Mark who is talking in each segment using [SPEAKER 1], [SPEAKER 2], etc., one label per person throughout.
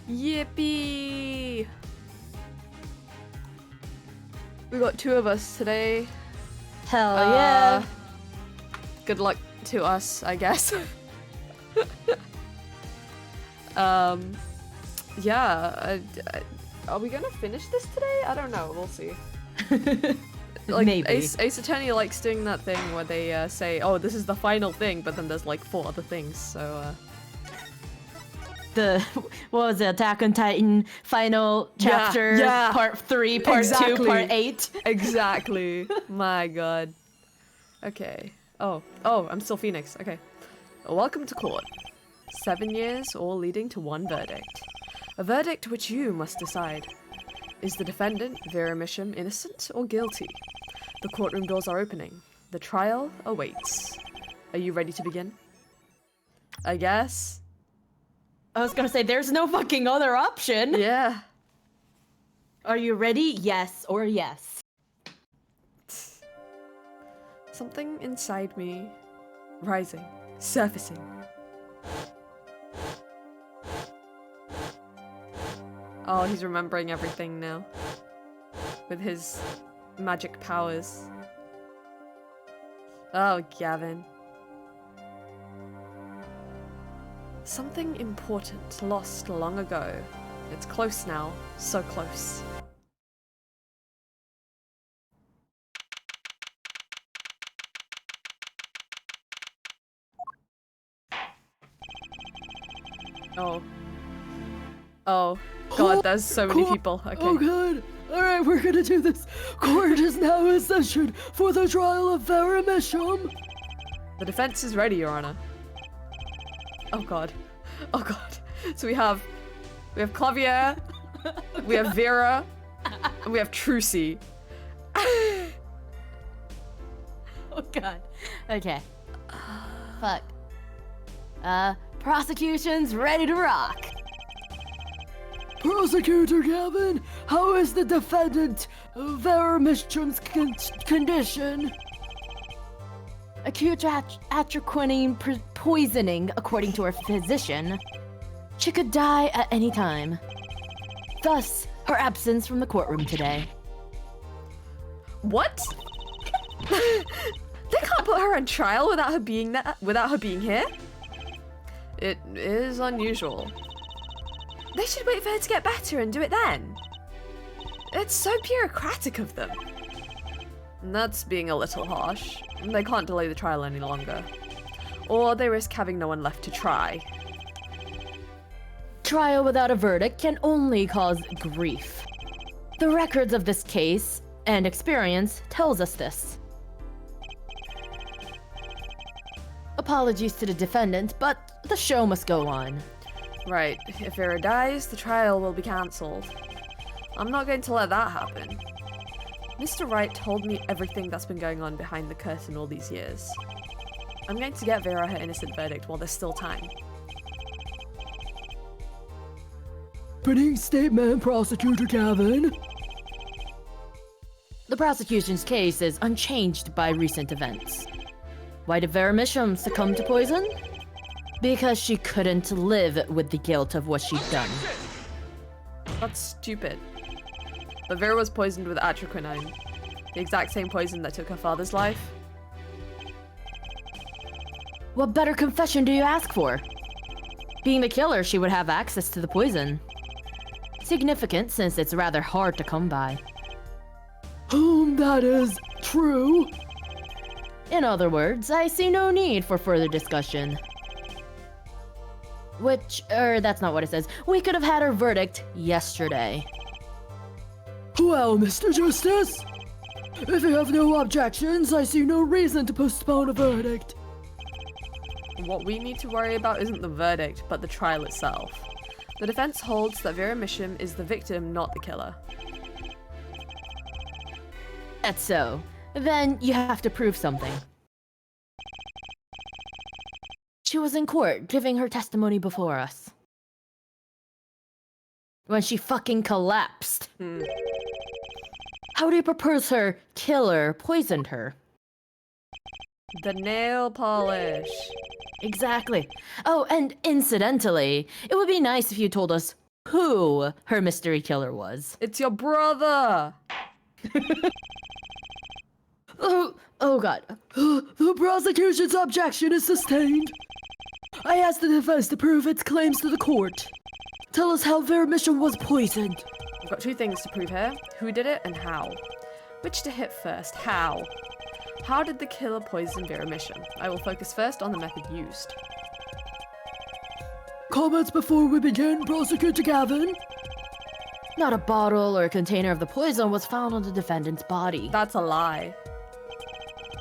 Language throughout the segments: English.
[SPEAKER 1] Yippee! We got 2 of us today.
[SPEAKER 2] Hell yeah!
[SPEAKER 1] Good luck to us, I guess. Yeah. Are we gonna finish this today? I don't know. We'll see. Like,
[SPEAKER 2] Maybe.
[SPEAKER 1] Ace Attorney likes doing that thing where they say, "Oh, this is the final thing," but then there's like 4 other things. So.
[SPEAKER 2] What was it? Attack on Titan final chapter,
[SPEAKER 1] yeah.
[SPEAKER 2] part 3, part 2, part 8.
[SPEAKER 1] Exactly. My god. Okay. Oh, I'm still Phoenix. Okay. Welcome to court. 7 years, all leading to one verdict. A verdict which you must decide. Is the defendant, Vera Misham, innocent or guilty? The courtroom doors are opening. The trial awaits. Are you ready to begin? I guess.
[SPEAKER 2] I was gonna say, there's no fucking other option.
[SPEAKER 1] Yeah.
[SPEAKER 2] Are you ready? Yes or yes.
[SPEAKER 1] Something inside me, rising, surfacing. Oh, he's remembering everything now. With his magic powers. Oh, Gavin. Something important lost long ago. It's close now, so close. Oh. Oh. God, there's so many people. Okay.
[SPEAKER 3] Oh god! Alright, we're gonna do this. Court is now in session for the trial of Vera Misham.
[SPEAKER 1] The defense is ready, Your Honor. Oh god. Oh god. So we have Clavier, we have Vera, and we have Trucy.
[SPEAKER 2] Oh god. Okay. Fuck. Prosecution's ready to rock.
[SPEAKER 3] Prosecutor Gavin, how is the defendant Vera Misham's condition?
[SPEAKER 2] Acute atroquinine poisoning, according to her physician. She could die at any time. Thus, her absence from the courtroom today.
[SPEAKER 1] What? They can't put her on trial without her being here? It is unusual. They should wait for her to get better and do it then. It's so bureaucratic of them. And that's being a little harsh. They can't delay the trial any longer. Or they risk having no one left to try.
[SPEAKER 2] Trial without a verdict can only cause grief. The records of this case and experience tells us this. Apologies to the defendant, but the show must go on.
[SPEAKER 1] Right, if Vera dies, the trial will be cancelled. I'm not going to let that happen. Mr. Wright told me everything that's been going on behind the curtain all these years. I'm going to get Vera her innocent verdict while there's still time.
[SPEAKER 3] Opening statement, Prosecutor Gavin.
[SPEAKER 2] The prosecution's case is unchanged by recent events. Why did Vera Misham succumb to poison? Because she couldn't live with the guilt of what she'd done.
[SPEAKER 1] That's stupid. But Vera was poisoned with atroquinine, the exact same poison that took her father's life.
[SPEAKER 2] What better confession do you ask for? Being the killer, she would have access to the poison. Significant since it's rather hard to come by.
[SPEAKER 3] That is true.
[SPEAKER 2] In other words, I see no need for further discussion. That's not what it says. We could have had our verdict yesterday.
[SPEAKER 3] Well, Mr. Justice, if you have no objections, I see no reason to postpone a verdict.
[SPEAKER 1] What we need to worry about isn't the verdict, but the trial itself. The defense holds that Vera Misham is the victim, not the killer.
[SPEAKER 2] That's so. Then you have to prove something. She was in court, giving her testimony before us. When she fucking collapsed. How do you propose her killer poisoned her?
[SPEAKER 1] The nail polish.
[SPEAKER 2] Exactly. Oh, and incidentally, it would be nice if you told us who her mystery killer was.
[SPEAKER 1] It's your brother!
[SPEAKER 2] Oh god.
[SPEAKER 3] The prosecution's objection is sustained. I ask the defense to prove its claims to the court. Tell us how Vermisham was poisoned.
[SPEAKER 1] We've got two things to prove here. Who did it and how. Which to hit first? How? How did the killer poison Vermisham? I will focus first on the method used.
[SPEAKER 3] Comments before we begin, Prosecutor Gavin?
[SPEAKER 2] Not a bottle or a container of the poison was found on the defendant's body.
[SPEAKER 1] That's a lie.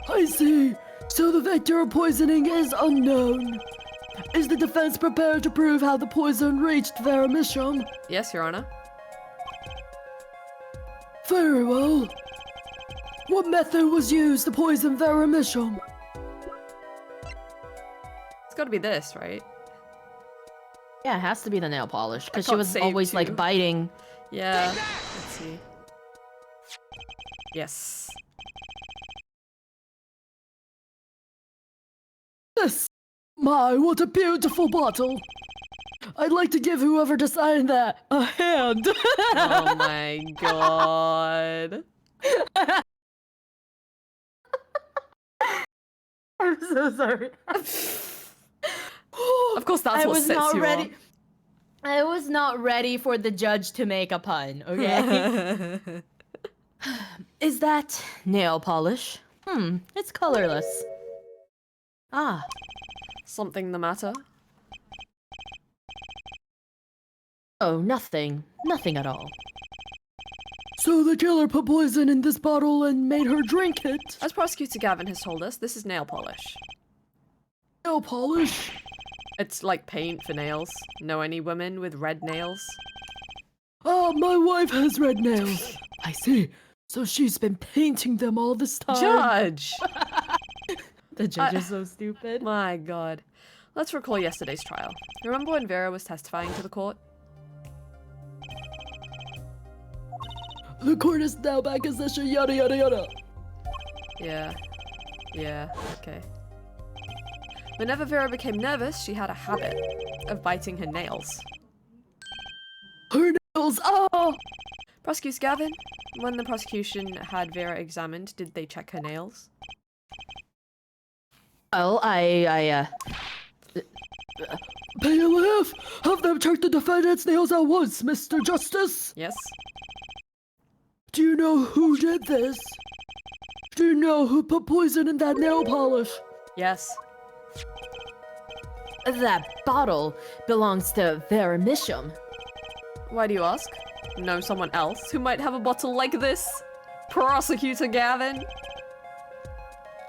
[SPEAKER 3] I see. So the vector of poisoning is unknown. Is the defense prepared to prove how the poison reached Vermisham?
[SPEAKER 1] Yes, Your Honor.
[SPEAKER 3] Very well. What method was used to poison Vermisham?
[SPEAKER 1] It's gotta be this, right?
[SPEAKER 2] Yeah, it has to be the nail polish, because she
[SPEAKER 1] can't
[SPEAKER 2] was
[SPEAKER 1] save
[SPEAKER 2] always,
[SPEAKER 1] two.
[SPEAKER 2] like, biting.
[SPEAKER 1] Yeah. Let's see. Yes.
[SPEAKER 3] Yes. My, what a beautiful bottle. I'd like to give whoever designed that a hand.
[SPEAKER 1] Oh my god.
[SPEAKER 2] I'm so sorry.
[SPEAKER 1] Of course, that's what sets you off.
[SPEAKER 2] I was not ready for the judge to make a pun, okay? Is that nail polish? It's colorless. Ah,
[SPEAKER 1] Something the matter?
[SPEAKER 2] oh, nothing. Nothing at all.
[SPEAKER 3] So the killer put poison in this bottle and made her drink it.
[SPEAKER 1] As Prosecutor Gavin has told us, this is nail polish.
[SPEAKER 3] Nail polish?
[SPEAKER 1] It's like paint for nails. Know any women with red nails?
[SPEAKER 3] Ah, my wife has red nails. I see. So she's been painting them all this time.
[SPEAKER 1] Judge!
[SPEAKER 2] The judge is so stupid.
[SPEAKER 1] My god. Let's recall yesterday's trial. Remember when Vera was testifying to the court?
[SPEAKER 3] The court is now back in session, yada yada yada.
[SPEAKER 1] Yeah. Yeah, okay. Whenever Vera became nervous, she had a habit of biting her nails.
[SPEAKER 3] Her nails, ah!
[SPEAKER 1] Prosecutor Gavin, when the prosecution had Vera examined, did they check her nails?
[SPEAKER 2] Well,
[SPEAKER 3] Bailiff, have them check the defendant's nails at once, Mr. Justice.
[SPEAKER 1] Yes?
[SPEAKER 3] Do you know who did this? Do you know who put poison in that nail polish?
[SPEAKER 1] Yes.
[SPEAKER 2] that bottle belongs to Vermisham.
[SPEAKER 1] Why do you ask? Know someone else who might have a bottle like this? Prosecutor Gavin?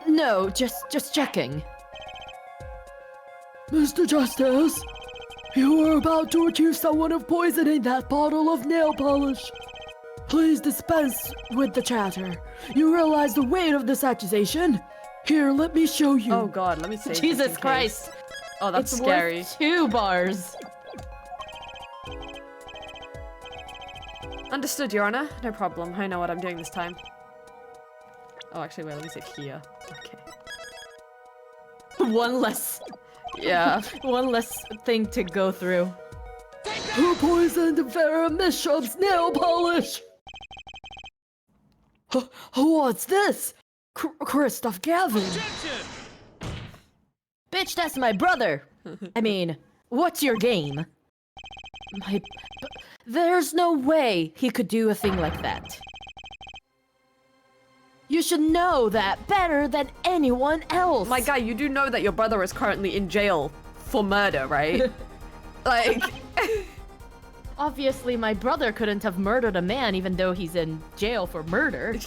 [SPEAKER 2] No, just checking.
[SPEAKER 3] Mr. Justice, you are about to accuse someone of poisoning that bottle of nail polish. Please dispense with the chatter. You realize the weight of this accusation? Here, let me show you.
[SPEAKER 1] Oh god, let me see.
[SPEAKER 2] Jesus Christ.
[SPEAKER 1] Oh, that's
[SPEAKER 2] It's
[SPEAKER 1] scary.
[SPEAKER 2] worth 2 bars.
[SPEAKER 1] Understood, Your Honor. No problem. I know what I'm doing this time. Oh, actually, wait, let me say here. Okay.
[SPEAKER 2] One less thing to go through.
[SPEAKER 3] Who poisoned Vermisham's nail polish? What's this? Christoph Gavin.
[SPEAKER 2] Bitch, that's my brother. I mean, what's your game? There's no way he could do a thing like that. You should know that better than anyone else.
[SPEAKER 1] My guy, you do know that your brother is currently in jail for murder, right? Like...
[SPEAKER 2] Obviously, my brother couldn't have murdered a man even though he's in jail for murder.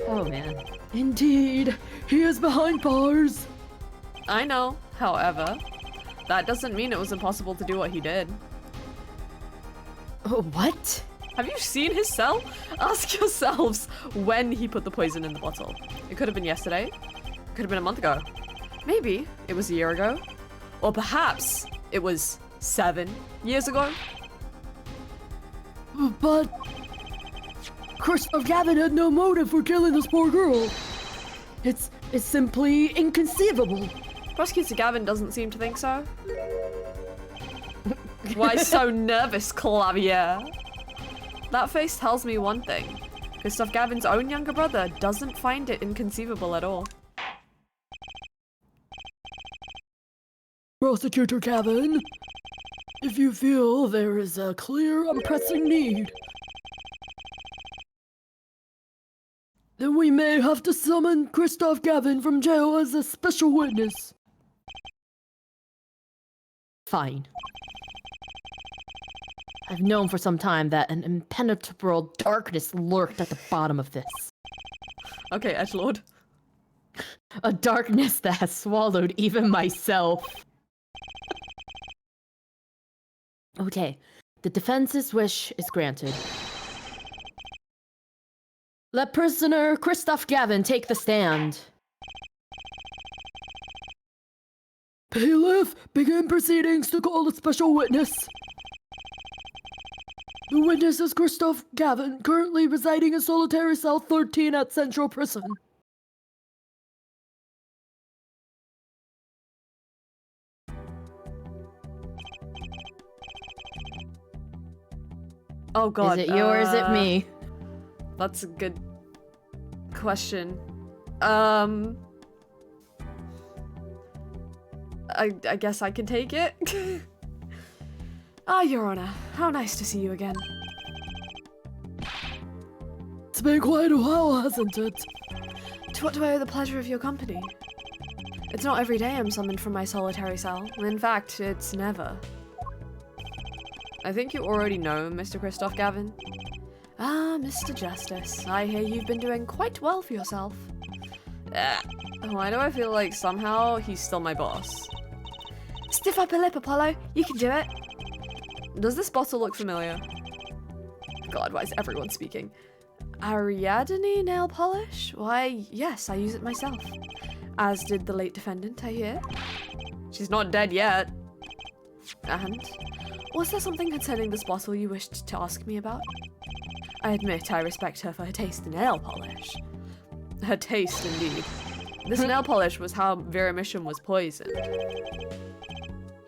[SPEAKER 2] Oh, man.
[SPEAKER 3] Indeed, he is behind bars.
[SPEAKER 1] I know, however, that doesn't mean it was impossible to do what he did.
[SPEAKER 2] Oh, what?
[SPEAKER 1] Have you seen his cell? Ask yourselves when he put the poison in the bottle. It could have been yesterday. It could have been a month ago. Maybe it was a year ago. Or perhaps it was 7 years ago.
[SPEAKER 3] But Christoph Gavin had no motive for killing this poor girl. It's simply inconceivable.
[SPEAKER 1] Prosecutor Gavin doesn't seem to think so. Why so nervous, Clavier? That face tells me one thing. Christoph Gavin's own younger brother doesn't find it inconceivable at all.
[SPEAKER 3] Prosecutor Gavin, if you feel there is a clear and pressing need, then we may have to summon Christoph Gavin from jail as a special witness.
[SPEAKER 2] Fine. I've known for some time that an impenetrable darkness lurked at the bottom of this.
[SPEAKER 1] Okay, edgelord.
[SPEAKER 2] A darkness that has swallowed even myself. Okay, the defense's wish is granted. Let prisoner Christoph Gavin take the stand.
[SPEAKER 3] Bailiff, begin proceedings to call a special witness. The witness is Christoph Gavin, currently residing in solitary cell 13 at Central Prison.
[SPEAKER 1] Oh god.
[SPEAKER 2] Is it you or is it me?
[SPEAKER 1] That's a good question. I guess I can take it. Ah, Your Honor, how nice to see you again.
[SPEAKER 3] It's been quite a while, hasn't it?
[SPEAKER 1] To what do I owe the pleasure of your company? It's not every day I'm summoned from my solitary cell. In fact, it's never. I think you already know Mr. Christoph Gavin. Ah, Mr. Justice, I hear you've been doing quite well for yourself. Why do I feel like somehow he's still my boss? Stiff upper lip, Apollo. You can do it. Does this bottle look familiar? God, why is everyone speaking? Ariadne nail polish? Why, yes, I use it myself. As did the late defendant, I hear. She's not dead yet. And? Was there something concerning this bottle you wished to ask me about? I admit I respect her for her taste in nail polish. Her taste, indeed. This nail polish was how Vera Misham was poisoned.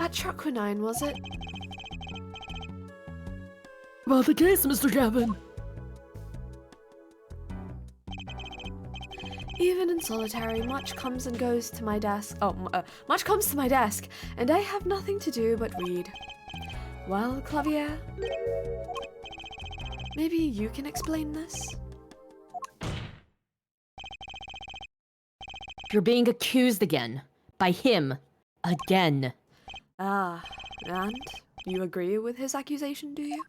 [SPEAKER 1] At Traquinine, was it?
[SPEAKER 3] About the case, Mr. Gavin.
[SPEAKER 1] Even in solitary, much comes and goes to my desk. Much comes to my desk, and I have nothing to do but read. Well, Clavier, maybe you can explain this?
[SPEAKER 2] You're being accused again. By him. Again.
[SPEAKER 1] Ah, and? You agree with his accusation, do you?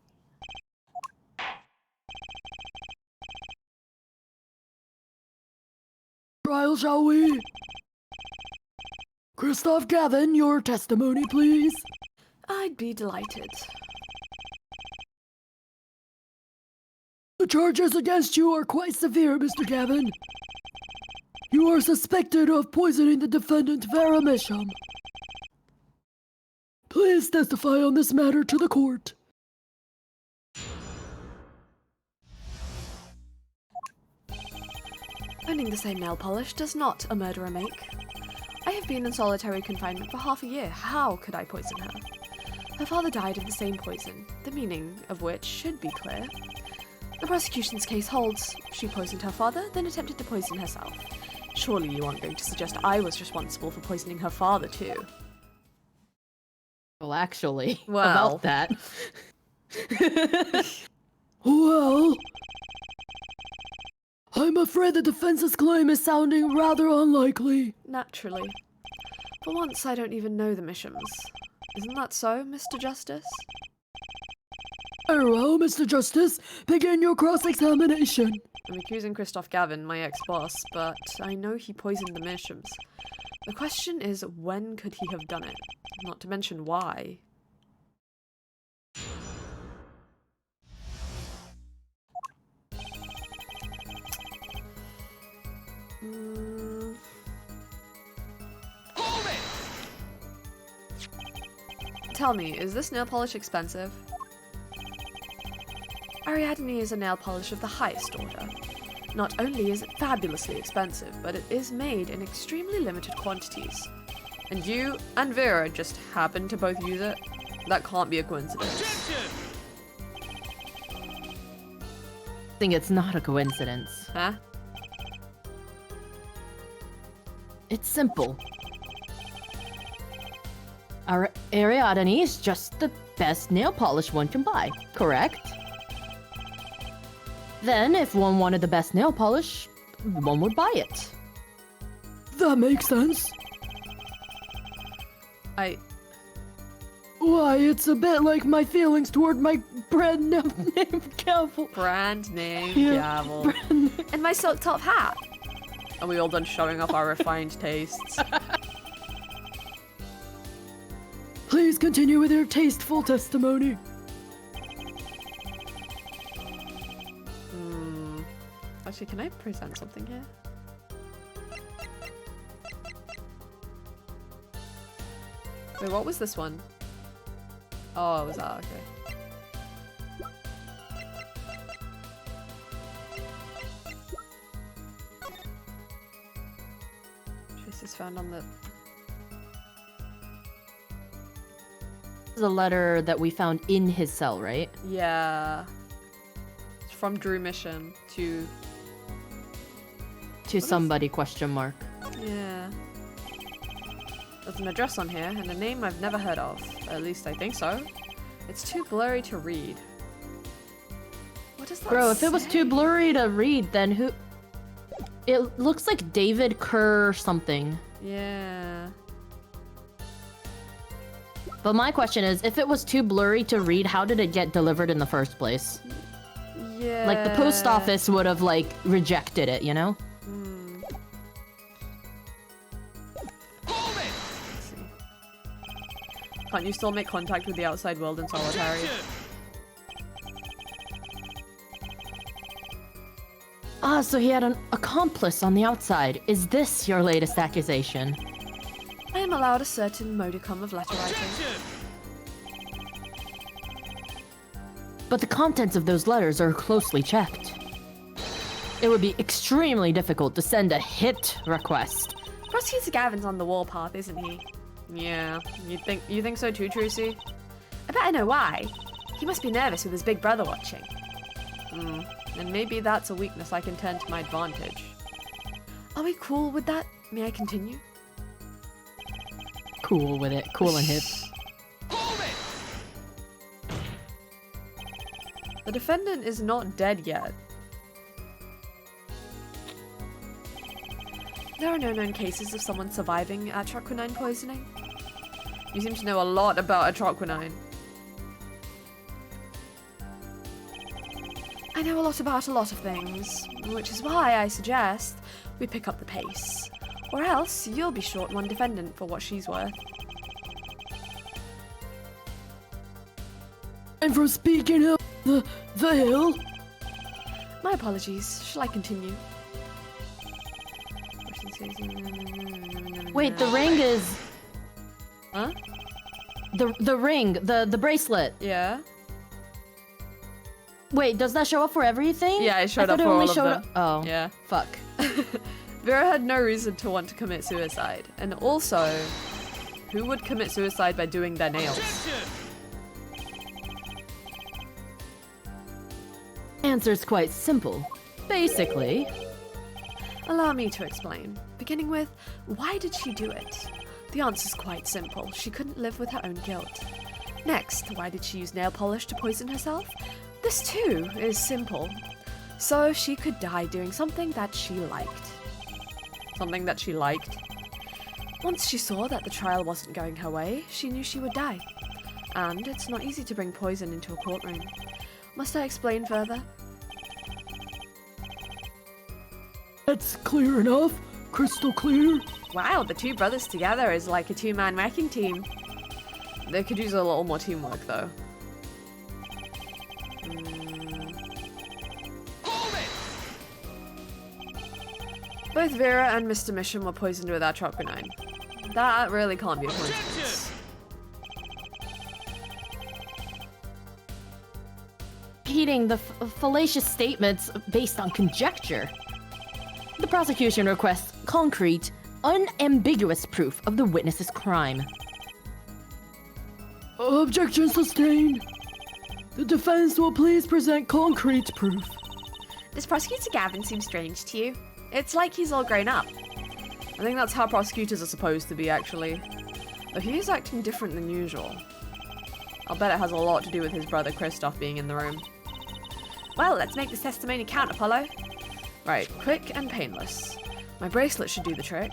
[SPEAKER 3] Trial, shall we? Christoph Gavin, your testimony, please.
[SPEAKER 1] I'd be delighted.
[SPEAKER 3] The charges against you are quite severe, Mr. Gavin. You are suspected of poisoning the defendant Vera Misham. Please testify on this matter to the court.
[SPEAKER 1] Owning the same nail polish does not a murderer make. I have been in solitary confinement for half a year. How could I poison her? Her father died of the same poison, the meaning of which should be clear. The prosecution's case holds. She poisoned her father, then attempted to poison herself. Surely you aren't going to suggest I was responsible for poisoning her father too.
[SPEAKER 2] Well, actually,
[SPEAKER 1] Well.
[SPEAKER 2] about that.
[SPEAKER 3] Well, I'm afraid the defense's claim is sounding rather unlikely.
[SPEAKER 1] Naturally. For once, I don't even know the Mishams. Isn't that so, Mr. Justice?
[SPEAKER 3] Very well, Mr. Justice, begin your cross-examination.
[SPEAKER 1] I'm accusing Christoph Gavin, my ex-boss, but I know he poisoned the Mishams. The question is, when could he have done it? Not to mention why. Tell me, is this nail polish expensive? Ariadne is a nail polish of the highest order. Not only is it fabulously expensive, but it is made in extremely limited quantities. And you and Vera just happen to both use it? That can't be a coincidence.
[SPEAKER 2] I think it's not a coincidence.
[SPEAKER 1] Huh?
[SPEAKER 2] It's simple. Our Ariadne is just the best nail polish one can buy, correct? Then, if one wanted the best nail polish, one would buy it.
[SPEAKER 3] That makes sense. Why, it's a bit like my feelings toward my brand name Gavel.
[SPEAKER 1] Brand name
[SPEAKER 3] Yeah,
[SPEAKER 1] gavel.
[SPEAKER 3] brand
[SPEAKER 1] And my silk top hat. Are we all done showing off our refined tastes?
[SPEAKER 3] Please continue with your tasteful testimony.
[SPEAKER 1] Actually, can I present something here? Wait, what was this one? Oh, it was that, okay. Traces found on the...
[SPEAKER 2] This is a letter that we found in his cell, right?
[SPEAKER 1] Yeah. It's from Drew Mission to...
[SPEAKER 2] To somebody, question mark.
[SPEAKER 1] Yeah. There's an address on here, and a name I've never heard of. At least I think so. It's too blurry to read. What does that
[SPEAKER 2] Bro, if it was
[SPEAKER 1] say?
[SPEAKER 2] too blurry to read, then who... It looks like David Kerr something.
[SPEAKER 1] Yeah.
[SPEAKER 2] But my question is, if it was too blurry to read, how did it get delivered in the first place?
[SPEAKER 1] Yeah.
[SPEAKER 2] Like, the post office would have, like, rejected it, you know?
[SPEAKER 1] Let's see. Can't you still make contact with the outside world in solitary?
[SPEAKER 2] Ah, so he had an accomplice on the outside. Is this your latest accusation?
[SPEAKER 1] I am allowed a certain modicum of letter writing.
[SPEAKER 2] But the contents of those letters are closely checked. It would be extremely difficult to send a hit request.
[SPEAKER 1] Prosecutor Gavin's on the warpath, isn't he? Yeah. You think so too, Trucy? I bet I know why. He must be nervous with his big brother watching. And maybe that's a weakness I can turn to my advantage. Are we cool with that? May I continue?
[SPEAKER 2] Cool with it. Cool and hip.
[SPEAKER 1] The defendant is not dead yet. There are no known cases of someone surviving atroquinine poisoning. You seem to know a lot about atroquinine. I know a lot about a lot of things, which is why I suggest we pick up the pace. Or else you'll be short one defendant for what she's worth.
[SPEAKER 3] And for speaking of the hill,
[SPEAKER 1] My apologies. Shall I continue?
[SPEAKER 2] Wait, the ring is...
[SPEAKER 1] Huh?
[SPEAKER 2] The ring, the bracelet.
[SPEAKER 1] Yeah?
[SPEAKER 2] Wait, does that show up for everything?
[SPEAKER 1] Yeah, it showed
[SPEAKER 2] I
[SPEAKER 1] up
[SPEAKER 2] thought
[SPEAKER 1] for
[SPEAKER 2] it only
[SPEAKER 1] all of
[SPEAKER 2] showed
[SPEAKER 1] them.
[SPEAKER 2] up. Oh,
[SPEAKER 1] Yeah.
[SPEAKER 2] fuck.
[SPEAKER 1] Vera had no reason to want to commit suicide. And also, who would commit suicide by doing their nails?
[SPEAKER 2] Answer's quite simple. Basically,
[SPEAKER 1] Allow me to explain. Beginning with, why did she do it? The answer's quite simple. She couldn't live with her own guilt. Next, why did she use nail polish to poison herself? This too is simple. So she could die doing something that she liked. Something that she liked? Once she saw that the trial wasn't going her way, she knew she would die. And it's not easy to bring poison into a courtroom. Must I explain further?
[SPEAKER 3] that's clear enough. Crystal clear.
[SPEAKER 1] Wow, the two brothers together is like a two-man wrecking team. They could use a little more teamwork, though. Both Vera and Mr. Mission were poisoned with atroquinine. That really can't be a coincidence.
[SPEAKER 2] repeating the fallacious statements based on conjecture. The prosecution requests concrete, unambiguous proof of the witness's crime.
[SPEAKER 3] Objection sustained. The defense will please present concrete proof.
[SPEAKER 1] Does Prosecutor Gavin seem strange to you? It's like he's all grown up. I think that's how prosecutors are supposed to be, actually. But he is acting different than usual. I'll bet it has a lot to do with his brother Christoph being in the room. Well, let's make this testimony count, Apollo. Right, quick and painless. My bracelet should do the trick.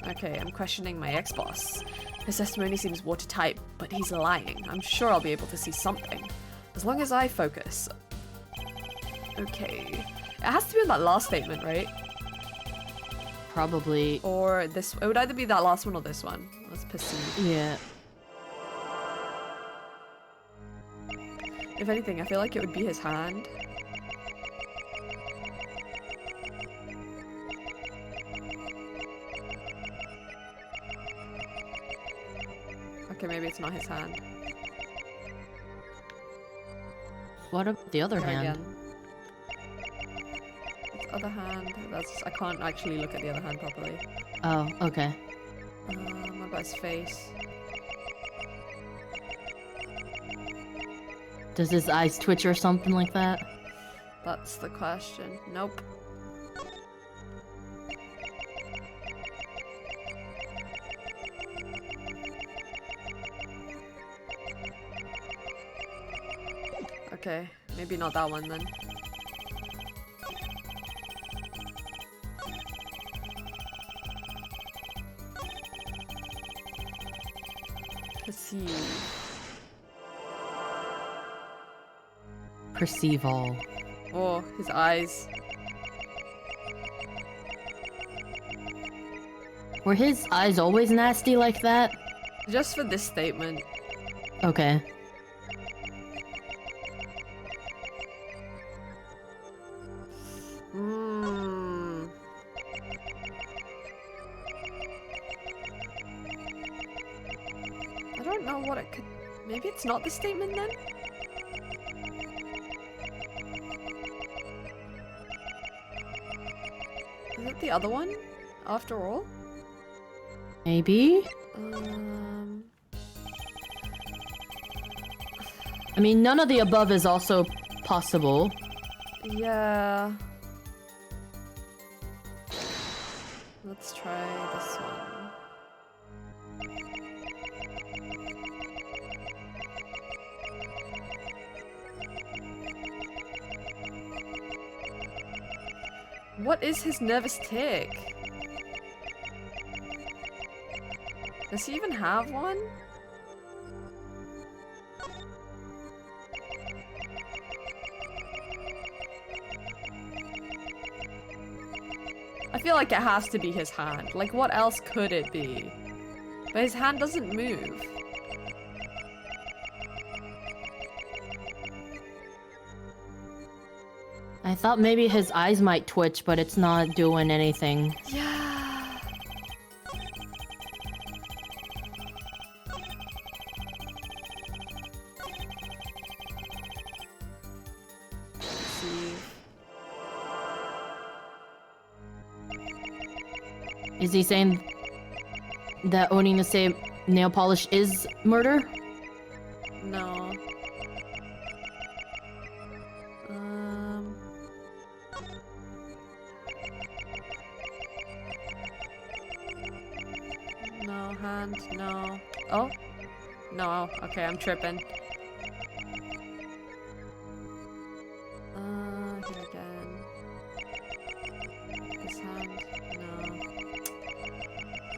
[SPEAKER 1] Okay, I'm questioning my ex-boss. His testimony seems watertight, but he's lying. I'm sure I'll be able to see something. As long as I focus. Okay. It has to be in that last statement, right?
[SPEAKER 2] Probably.
[SPEAKER 1] Or this. It would either be that last one or this one. Let's perceive.
[SPEAKER 2] Yeah.
[SPEAKER 1] If anything, I feel like it would be his hand. Okay, maybe it's not his hand.
[SPEAKER 2] What about the other
[SPEAKER 1] Try
[SPEAKER 2] hand?
[SPEAKER 1] again. It's other hand. That's. I can't actually look at the other hand properly.
[SPEAKER 2] Oh, okay.
[SPEAKER 1] What about his face?
[SPEAKER 2] Does his eyes twitch or something like that?
[SPEAKER 1] That's the question. Nope. Okay, maybe not that one then. Perceive.
[SPEAKER 2] Perceive all.
[SPEAKER 1] Oh, his eyes.
[SPEAKER 2] Were his eyes always nasty like that?
[SPEAKER 1] Just for this statement.
[SPEAKER 2] Okay.
[SPEAKER 1] I don't know what it could... Maybe it's not the statement then? Is it the other one? After all?
[SPEAKER 2] Maybe? I mean, none of the above is also possible.
[SPEAKER 1] Yeah. Let's try this one. What is his nervous tick? Does he even have one? I feel like it has to be his hand. Like, what else could it be? But his hand doesn't move.
[SPEAKER 2] I thought maybe his eyes might twitch, but it's not doing anything.
[SPEAKER 1] Yeah. Let's see.
[SPEAKER 2] Is he saying that owning the same nail polish is murder?
[SPEAKER 1] No. No hand, no. Oh? No, okay, I'm tripping. Here again. This hand, no.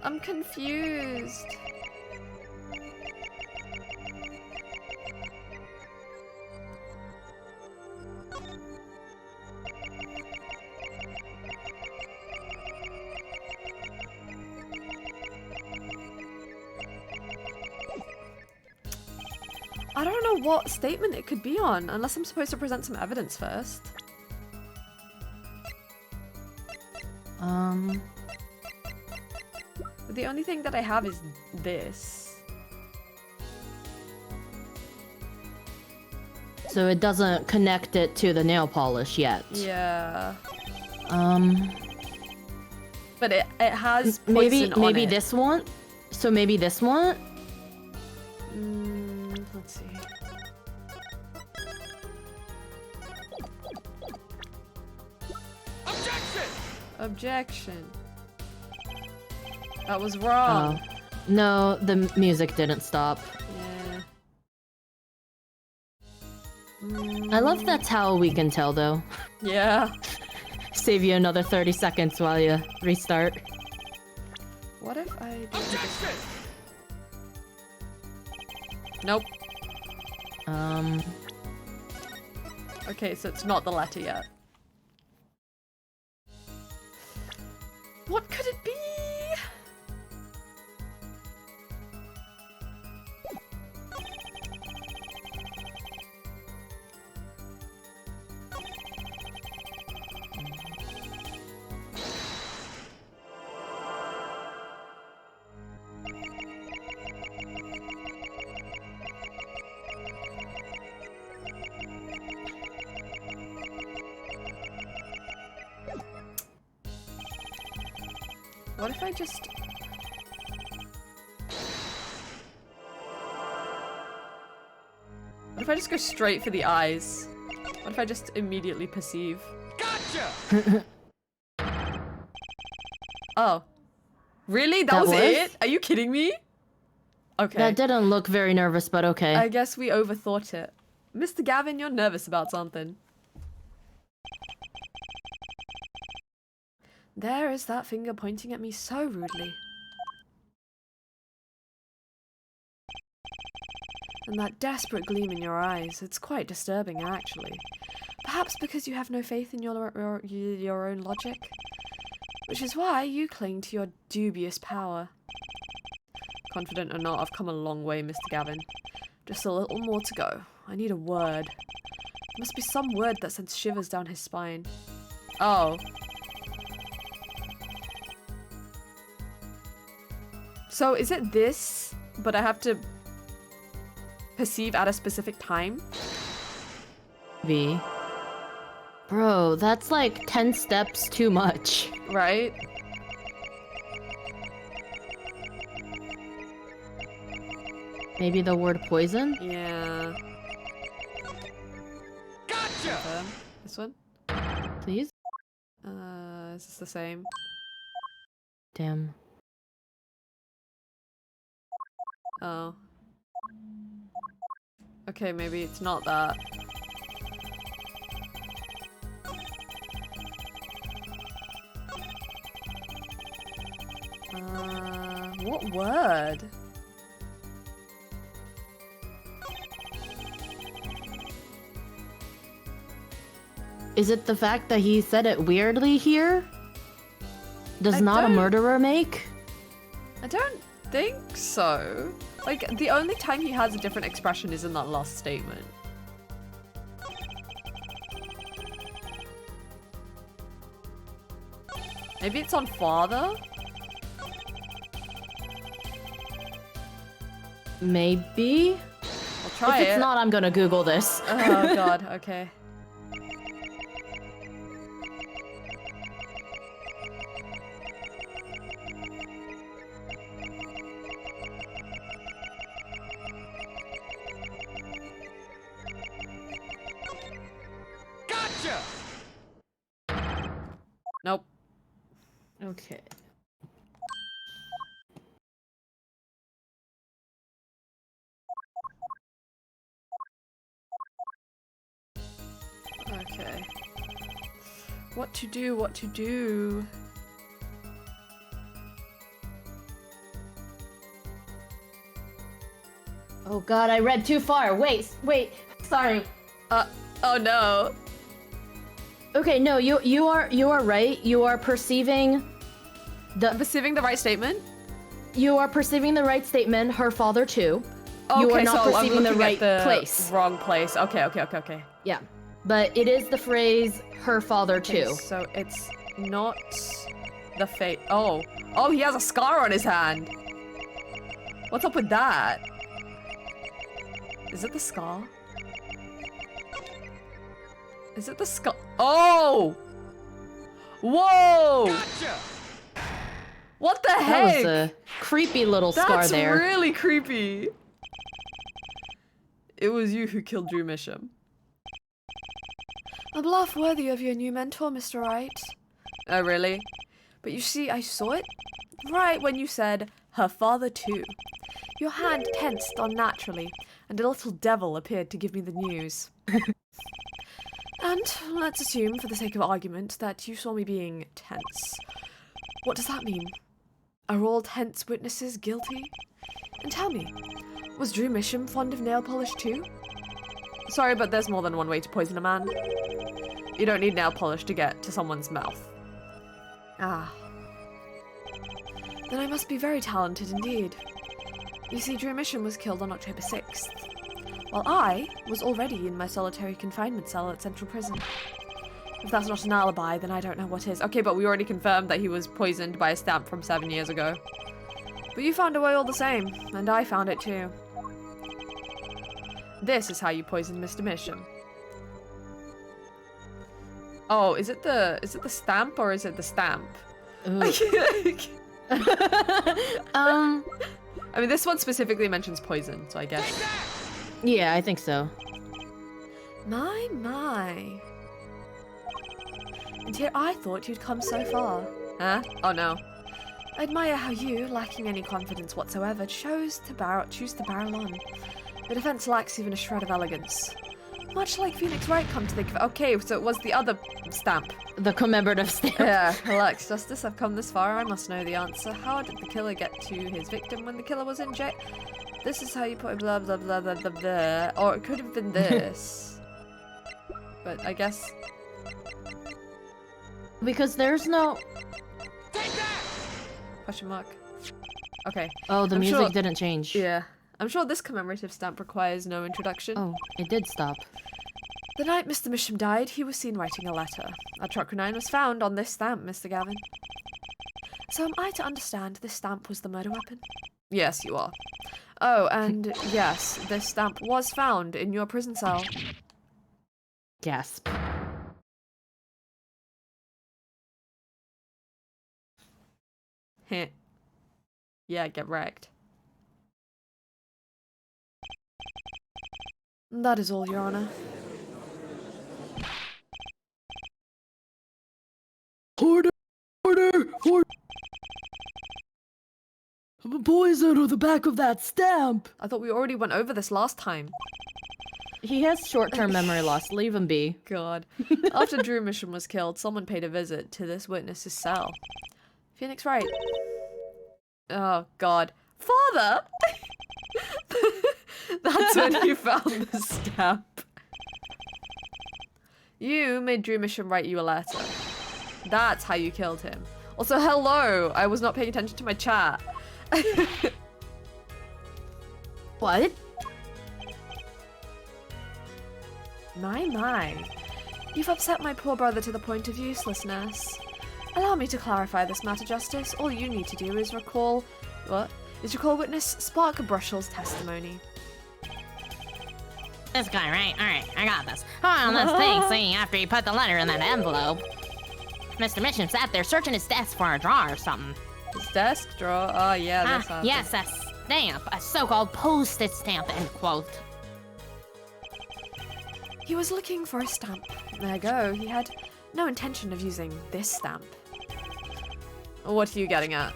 [SPEAKER 1] I'm confused. I don't know what statement it could be on, unless I'm supposed to present some evidence first. The only thing that I have is this.
[SPEAKER 2] So it doesn't connect it to the nail polish yet.
[SPEAKER 1] Yeah.
[SPEAKER 2] But
[SPEAKER 1] it has
[SPEAKER 2] maybe
[SPEAKER 1] poison on it.
[SPEAKER 2] this one. So maybe this one.
[SPEAKER 1] Let's see. Objection. That was wrong.
[SPEAKER 2] Oh. No, the music didn't stop.
[SPEAKER 1] Yeah.
[SPEAKER 2] I love that's how we can tell, though.
[SPEAKER 1] Yeah.
[SPEAKER 2] Save you another 30 seconds while you restart.
[SPEAKER 1] What if I do this? Nope. Okay, so it's not the letter yet. What could it be? What if I just... What if I just go straight for the eyes? What if I just immediately perceive? Gotcha! Oh. Really? That was it? Are you kidding me? Okay.
[SPEAKER 2] That didn't look very nervous, but okay.
[SPEAKER 1] I guess we overthought it. Mr. Gavin, you're nervous about something. There is that finger pointing at me so rudely. And that desperate gleam in your eyes, it's quite disturbing actually. Perhaps because you have no faith in your own logic? Which is why you cling to your dubious power. Confident or not, I've come a long way, Mr. Gavin. Just a little more to go. I need a word. There must be some word that sends shivers down his spine. Oh. So is it this, but I have to perceive at a specific time?
[SPEAKER 2] V. Bro, that's like 10 steps too much.
[SPEAKER 1] Right?
[SPEAKER 2] Maybe the word poison?
[SPEAKER 1] Yeah. Gotcha! This one?
[SPEAKER 2] Please?
[SPEAKER 1] Is this the same?
[SPEAKER 2] Damn.
[SPEAKER 1] Oh. Okay, maybe it's not that. What word?
[SPEAKER 2] Is it the fact that he said it weirdly here? Does
[SPEAKER 1] I
[SPEAKER 2] not a
[SPEAKER 1] don't-
[SPEAKER 2] murderer make?
[SPEAKER 1] I don't think so. Like, the only time he has a different expression is in that last statement. Maybe it's on father?
[SPEAKER 2] Maybe?
[SPEAKER 1] I'll try
[SPEAKER 2] If
[SPEAKER 1] it.
[SPEAKER 2] it's not, I'm gonna Google this.
[SPEAKER 1] Oh god, okay. Nope.
[SPEAKER 2] Okay.
[SPEAKER 1] Okay. What to do, what to do?
[SPEAKER 2] Oh god, I read too far. Wait, sorry.
[SPEAKER 1] Oh no.
[SPEAKER 2] Okay, no, you are right. You are perceiving
[SPEAKER 1] I'm perceiving the right statement?
[SPEAKER 2] You are perceiving the right statement, her father too.
[SPEAKER 1] Okay,
[SPEAKER 2] You are not
[SPEAKER 1] so I'm
[SPEAKER 2] perceiving the
[SPEAKER 1] looking
[SPEAKER 2] right
[SPEAKER 1] at the
[SPEAKER 2] place.
[SPEAKER 1] wrong place. Okay.
[SPEAKER 2] Yeah. But it is the phrase her father
[SPEAKER 1] Okay,
[SPEAKER 2] too.
[SPEAKER 1] so it's not the fate. Oh. Oh, he has a scar on his hand. What's up with that? Is it the scar? Is it the scar? Oh! Whoa! Gotcha! What the
[SPEAKER 2] That
[SPEAKER 1] heck?
[SPEAKER 2] was a creepy little scar
[SPEAKER 1] That's
[SPEAKER 2] there.
[SPEAKER 1] really creepy. It was you who killed Drew Misham. A bluff worthy of your new mentor, Mr. Wright. Oh, really? But you see, I saw it right when you said, her father too. Your hand tensed unnaturally, and a little devil appeared to give me the news. And let's assume, for the sake of argument, that you saw me being tense. What does that mean? Are all tense witnesses guilty? And tell me, was Drew Misham fond of nail polish too? Sorry, but there's more than one way to poison a man. You don't need nail polish to get to someone's mouth. Ah. Then I must be very talented indeed. You see, Drew Misham was killed on October 6th, while I was already in my solitary confinement cell at Central Prison. If that's not an alibi, then I don't know what is. Okay, but we already confirmed that he was poisoned by a stamp from 7 years ago. But you found a way all the same, and I found it too. This is how you poisoned Mr. Misham. Oh, is it the stamp or is it the stamp? I mean, this one specifically mentions poison, so I guess.
[SPEAKER 2] Yeah, I think so.
[SPEAKER 1] My. And here I thought you'd come so far. Huh? Oh no. I admire how you, lacking any confidence whatsoever, choose to barrel on. The defense lacks even a shred of elegance. Much like Phoenix Wright, come to think of it. Okay, so it was the other stamp.
[SPEAKER 2] The commemorative stamp.
[SPEAKER 1] Yeah, relax, Justice. I've come this far. I must know the answer. How did the killer get to his victim when the killer was in jail? This is how you put blah blah blah blah blah blah. Or it could have been this. But I guess...
[SPEAKER 2] Because there's no...
[SPEAKER 1] Question mark. Okay.
[SPEAKER 2] Oh, the
[SPEAKER 1] I'm
[SPEAKER 2] music
[SPEAKER 1] sure...
[SPEAKER 2] didn't change.
[SPEAKER 1] Yeah. I'm sure this commemorative stamp requires no introduction.
[SPEAKER 2] Oh, it did stop.
[SPEAKER 1] The night Mr. Misham died, he was seen writing a letter. A Trocronine was found on this stamp, Mr. Gavin. So am I to understand this stamp was the murder weapon? Yes, you are. Oh, and yes, this stamp was found in your prison cell.
[SPEAKER 2] Gasp.
[SPEAKER 1] Heh. Yeah, get wrecked. That is all, Your Honor.
[SPEAKER 3] Order! Poison on the back of that stamp!
[SPEAKER 1] I thought we already went over this last time.
[SPEAKER 2] He has short-term memory loss. Leave him be.
[SPEAKER 1] God. After Drew Misham was killed, someone paid a visit to this witness's cell. Phoenix Wright. Oh, God. Father! That's when you found the stamp. You made Drew Misham write you a letter. That's how you killed him. Also, hello! I was not paying attention to my chat.
[SPEAKER 2] What?
[SPEAKER 1] My. You've upset my poor brother to the point of uselessness. Allow me to clarify this matter, Justice. All you need to do is recall... What? Is recall witness Spark Brushall's testimony.
[SPEAKER 4] This guy, right? Alright, I got this. Hold on, let's think. See, after he put the letter in that envelope, Mr. Misham sat there searching his desk for a drawer or something.
[SPEAKER 1] His desk drawer? Oh, yeah, that's happened.
[SPEAKER 4] Yes, a stamp. A so-called postage stamp, end quote.
[SPEAKER 1] He was looking for a stamp. There you go. He had no intention of using this stamp. What are you getting at?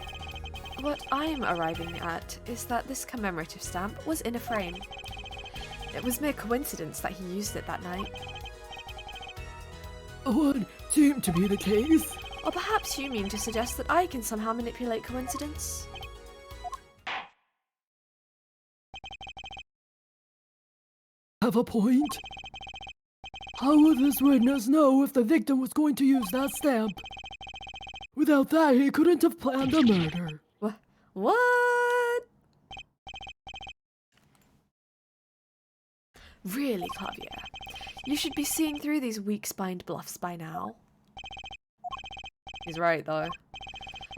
[SPEAKER 1] What I'm arriving at is that this commemorative stamp was in a frame. It was mere coincidence that he used it that night.
[SPEAKER 3] Would seem to be the case.
[SPEAKER 1] Or perhaps you mean to suggest that I can somehow manipulate coincidence?
[SPEAKER 3] Have a point? How would this witness know if the victim was going to use that stamp? Without that, he couldn't have planned a murder.
[SPEAKER 1] What? Really, Clavier? You should be seeing through these weak-spined bluffs by now. He's right, though.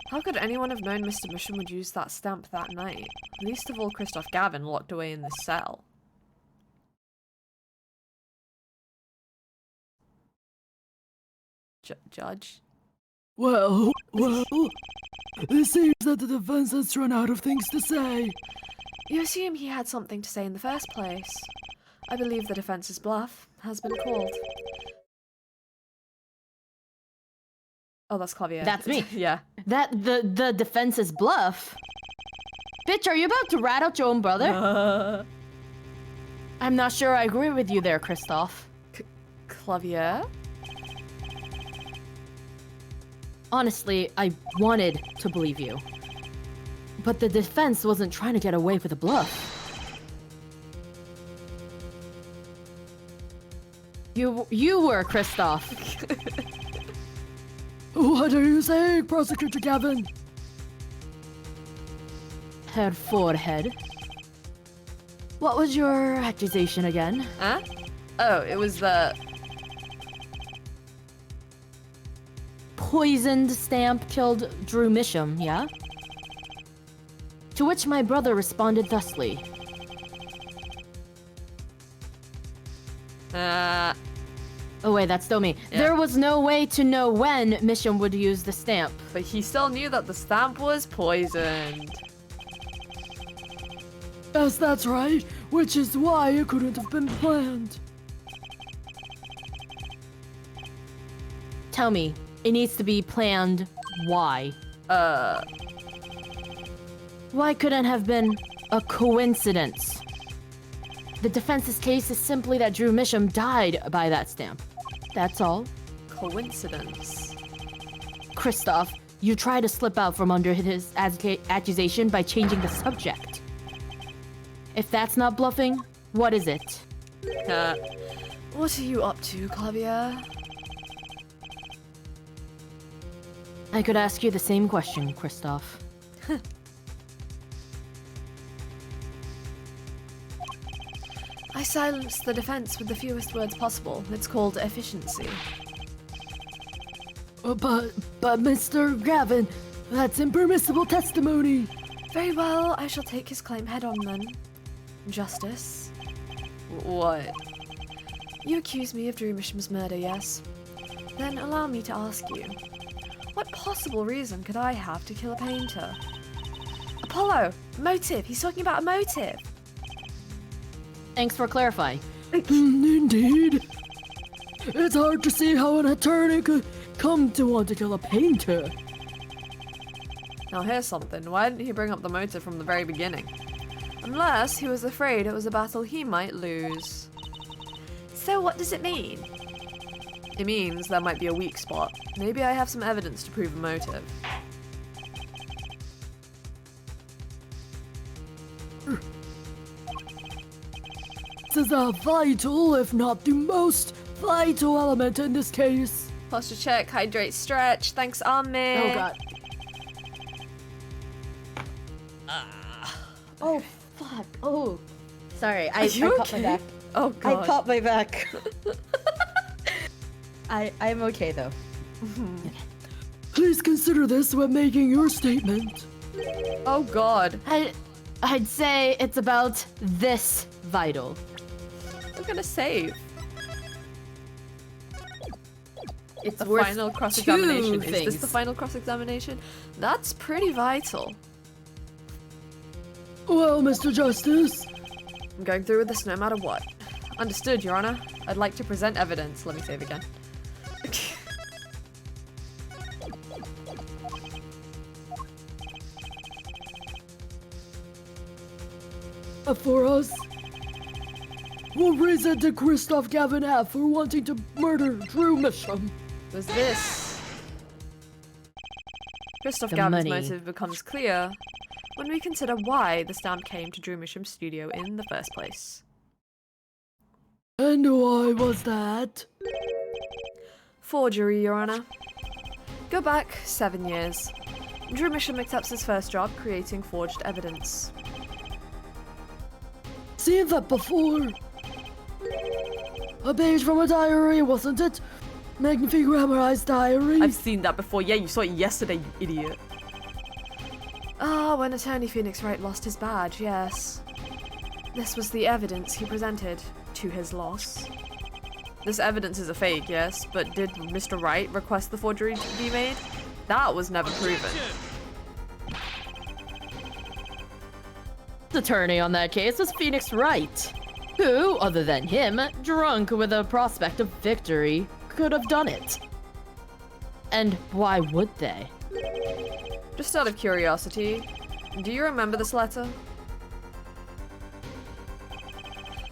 [SPEAKER 1] How could anyone have known Mr. Misham would use that stamp that night? Least of all Christoph Gavin locked away in this cell. Judge?
[SPEAKER 3] Well, it seems that the defense has run out of things to say.
[SPEAKER 1] You assume he had something to say in the first place. I believe the defense's bluff has been called. Oh, that's Clavier.
[SPEAKER 2] That's me.
[SPEAKER 1] Yeah.
[SPEAKER 2] That the defense's bluff? Bitch, are you about to rat out your own brother? I'm not sure I agree with you there, Kristoff.
[SPEAKER 1] Clavier?
[SPEAKER 2] Honestly, I wanted to believe you. But the defense wasn't trying to get away with a bluff. You were, Kristoff.
[SPEAKER 3] What are you saying, Prosecutor Gavin?
[SPEAKER 2] Her forehead. What was your accusation again?
[SPEAKER 1] Huh? Oh, it was the...
[SPEAKER 2] Poisoned stamp killed Drew Misham, yeah? To which my brother responded thusly. Oh wait, that's still me.
[SPEAKER 1] Yeah.
[SPEAKER 2] There was no way to know when Misham would use the stamp.
[SPEAKER 1] But he still knew that the stamp was poisoned.
[SPEAKER 3] Yes, that's right. Which is why it couldn't have been planned.
[SPEAKER 2] Tell me, it needs to be planned. Why? Why couldn't have been a coincidence? The defense's case is simply that Drew Misham died by that stamp. That's all.
[SPEAKER 1] Coincidence.
[SPEAKER 2] Kristoff, you try to slip out from under his accusation by changing the subject. If that's not bluffing, what is it?
[SPEAKER 1] What are you up to, Clavier?
[SPEAKER 2] I could ask you the same question, Kristoff.
[SPEAKER 1] I silenced the defense with the fewest words possible. It's called efficiency.
[SPEAKER 3] But Mr. Gavin, that's impermissible testimony.
[SPEAKER 1] Very well, I shall take his claim head on then. Justice. What? You accuse me of Drew Misham's murder, yes? Then allow me to ask you, what possible reason could I have to kill a painter? Apollo! Motive! He's talking about a motive!
[SPEAKER 2] Thanks for clarifying.
[SPEAKER 3] Indeed. It's hard to see how an attorney could come to want to kill a painter.
[SPEAKER 1] Now here's something, why didn't he bring up the motive from the very beginning? Unless he was afraid it was a battle he might lose. So what does it mean? It means there might be a weak spot. Maybe I have some evidence to prove a motive.
[SPEAKER 3] This is a vital, if not the most vital element in this case.
[SPEAKER 1] Posture check, hydrate, stretch. Thanks, Army.
[SPEAKER 2] Oh god. Oh fuck. Oh. Sorry, I
[SPEAKER 1] you
[SPEAKER 2] popped my
[SPEAKER 1] okay?
[SPEAKER 2] back.
[SPEAKER 1] Oh
[SPEAKER 2] I
[SPEAKER 1] god.
[SPEAKER 2] popped my back. I'm okay though.
[SPEAKER 3] Please consider this when making your statement.
[SPEAKER 1] Oh god.
[SPEAKER 2] I'd say it's about this vital.
[SPEAKER 1] I'm gonna save.
[SPEAKER 2] It's
[SPEAKER 1] The
[SPEAKER 2] worth
[SPEAKER 1] final cross-examination.
[SPEAKER 2] two
[SPEAKER 1] Is this
[SPEAKER 2] things.
[SPEAKER 1] the final cross-examination? That's pretty vital.
[SPEAKER 3] Well, Mr. Justice,
[SPEAKER 1] I'm going through with this no matter what. Understood, Your Honor. I'd like to present evidence. Let me save again.
[SPEAKER 3] for us, what reason did Kristoff Gavin have for wanting to murder Drew Misham?
[SPEAKER 1] Was this? Christoph
[SPEAKER 2] The
[SPEAKER 1] Gavin's
[SPEAKER 2] money.
[SPEAKER 1] motive becomes clear when we consider why the stamp came to Drew Misham's studio in the first place.
[SPEAKER 3] And why was that?
[SPEAKER 1] Forgery, Your Honor. Go back 7 years. Drew Misham accepts his first job creating forged evidence.
[SPEAKER 3] Seen that before. A page from a diary, wasn't it? Magnifique Grammarized diary.
[SPEAKER 1] I've seen that before. Yeah, you saw it yesterday, you idiot. Ah, when Attorney Phoenix Wright lost his badge, yes. This was the evidence he presented to his loss. This evidence is a fake, yes, but did Mr. Wright request the forgery to be made? That was never proven.
[SPEAKER 2] The attorney on that case was Phoenix Wright. Who, other than him, drunk with a prospect of victory, could have done it? And why would they?
[SPEAKER 1] Just out of curiosity, do you remember this letter?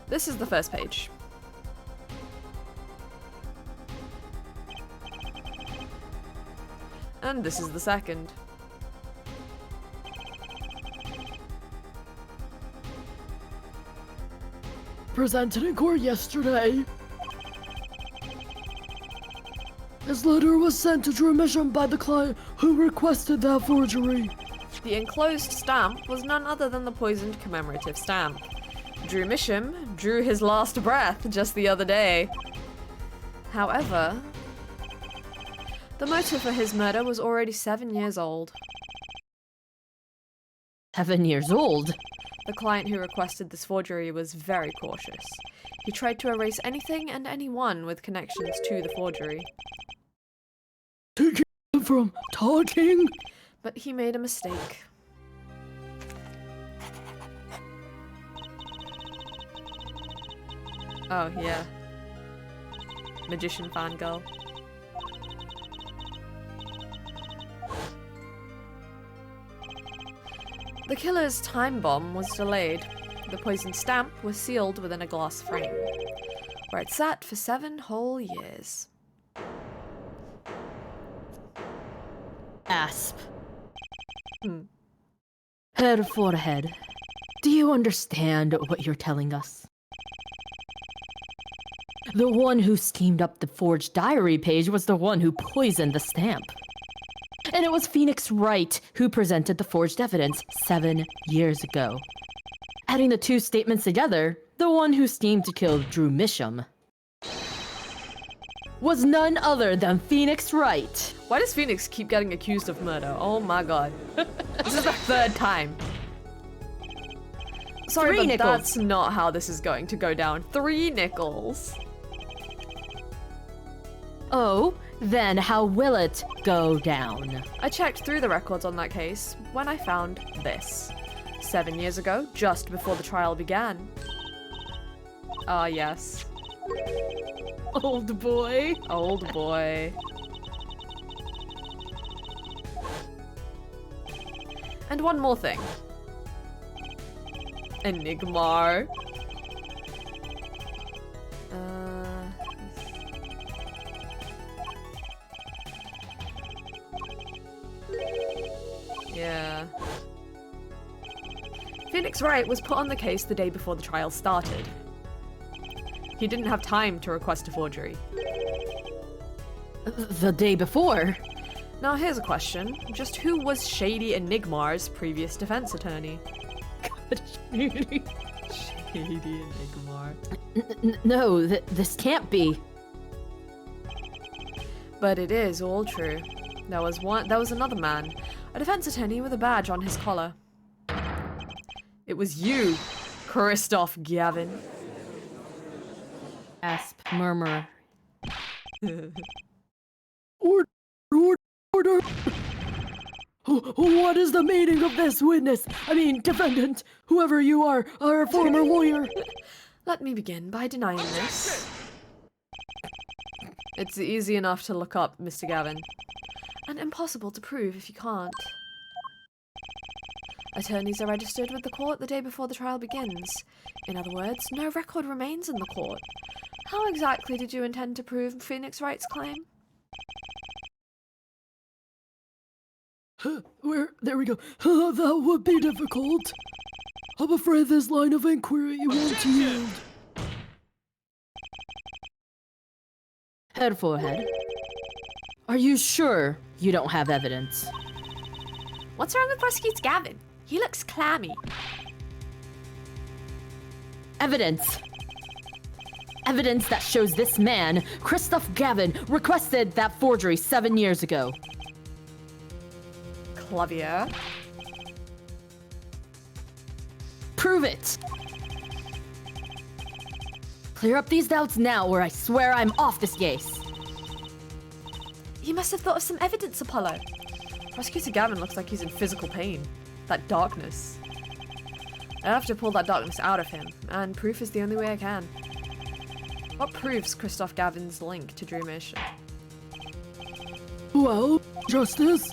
[SPEAKER 1] This is the first page. And this is the second.
[SPEAKER 3] Presented in court yesterday. This letter was sent to Drew Misham by the client who requested that forgery.
[SPEAKER 1] The enclosed stamp was none other than the poisoned commemorative stamp. Drew Misham drew his last breath just the other day. However, the motive for his murder was already 7 years old.
[SPEAKER 2] 7 years old?
[SPEAKER 1] The client who requested this forgery was very cautious. He tried to erase anything and anyone with connections to the forgery.
[SPEAKER 3] To keep him from talking?
[SPEAKER 1] But he made a mistake. Oh, yeah. Magician fangirl. The killer's time bomb was delayed. The poisoned stamp was sealed within a glass frame, where it sat for 7 whole years.
[SPEAKER 2] Asp. Head forehead. Do you understand what you're telling us? The one who steamed up the forged diary page was the one who poisoned the stamp. And it was Phoenix Wright who presented the forged evidence 7 years ago. Adding the two statements together, the one who schemed to kill Drew Misham was none other than Phoenix Wright.
[SPEAKER 1] Why does Phoenix keep getting accused of murder? Oh my god. This is the 3rd time. Sorry,
[SPEAKER 2] 3
[SPEAKER 1] but
[SPEAKER 2] nickels.
[SPEAKER 1] that's not how this is going to go down. 3 nickels.
[SPEAKER 2] Oh, then how will it go down?
[SPEAKER 1] I checked through the records on that case when I found this. 7 years ago, just before the trial began. Ah, yes.
[SPEAKER 2] Old boy.
[SPEAKER 1] Old boy. And one more thing. Enigmar. Yeah. Phoenix Wright was put on the case the day before the trial started. He didn't have time to request a forgery.
[SPEAKER 2] The day before?
[SPEAKER 1] Now here's a question. Just who was Shady Enigmar's previous defense attorney? Shady Enigmar.
[SPEAKER 2] No, this can't be.
[SPEAKER 1] But it is all true. There was another man, a defense attorney with a badge on his collar. It was you, Christoph Gavin.
[SPEAKER 2] Asp, murmur.
[SPEAKER 3] Order. What is the meaning of this, witness? I mean, defendant, whoever you are, our former lawyer.
[SPEAKER 1] Let me begin by denying this. It's easy enough to look up, Mr. Gavin. And impossible to prove if you can't. Attorneys are registered with the court the day before the trial begins. In other words, no record remains in the court. How exactly did you intend to prove Phoenix Wright's claim?
[SPEAKER 3] There we go. That would be difficult. I'm afraid this line of inquiry won't yield.
[SPEAKER 2] Head forehead. Are you sure you don't have evidence?
[SPEAKER 1] What's wrong with Prosecutor Gavin? He looks clammy.
[SPEAKER 2] Evidence! Evidence that shows this man, Christoph Gavin, requested that forgery 7 years ago.
[SPEAKER 1] Clavier.
[SPEAKER 2] Prove it! Clear up these doubts now, or I swear I'm off this case.
[SPEAKER 1] You must have thought of some evidence, Apollo. Prosecutor Gavin looks like he's in physical pain. That darkness. I have to pull that darkness out of him, and proof is the only way I can. What proves Christoph Gavin's link to Drew Mission?
[SPEAKER 3] Well, Justice,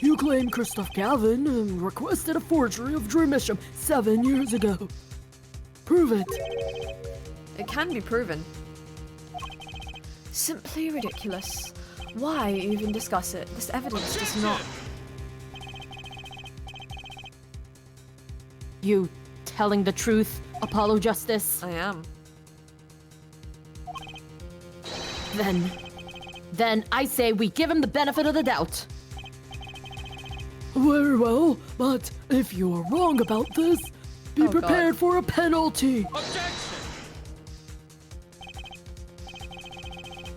[SPEAKER 3] you claim Christoph Gavin requested a forgery of Drew Mission 7 years ago. Prove it.
[SPEAKER 1] It can be proven. Simply ridiculous. Why even discuss it? This evidence does not...
[SPEAKER 2] You telling the truth, Apollo Justice?
[SPEAKER 1] I am.
[SPEAKER 2] Then I say we give him the benefit of the doubt.
[SPEAKER 3] Very well, but if you are wrong about this, be
[SPEAKER 1] Oh,
[SPEAKER 3] prepared
[SPEAKER 1] God.
[SPEAKER 3] for a penalty.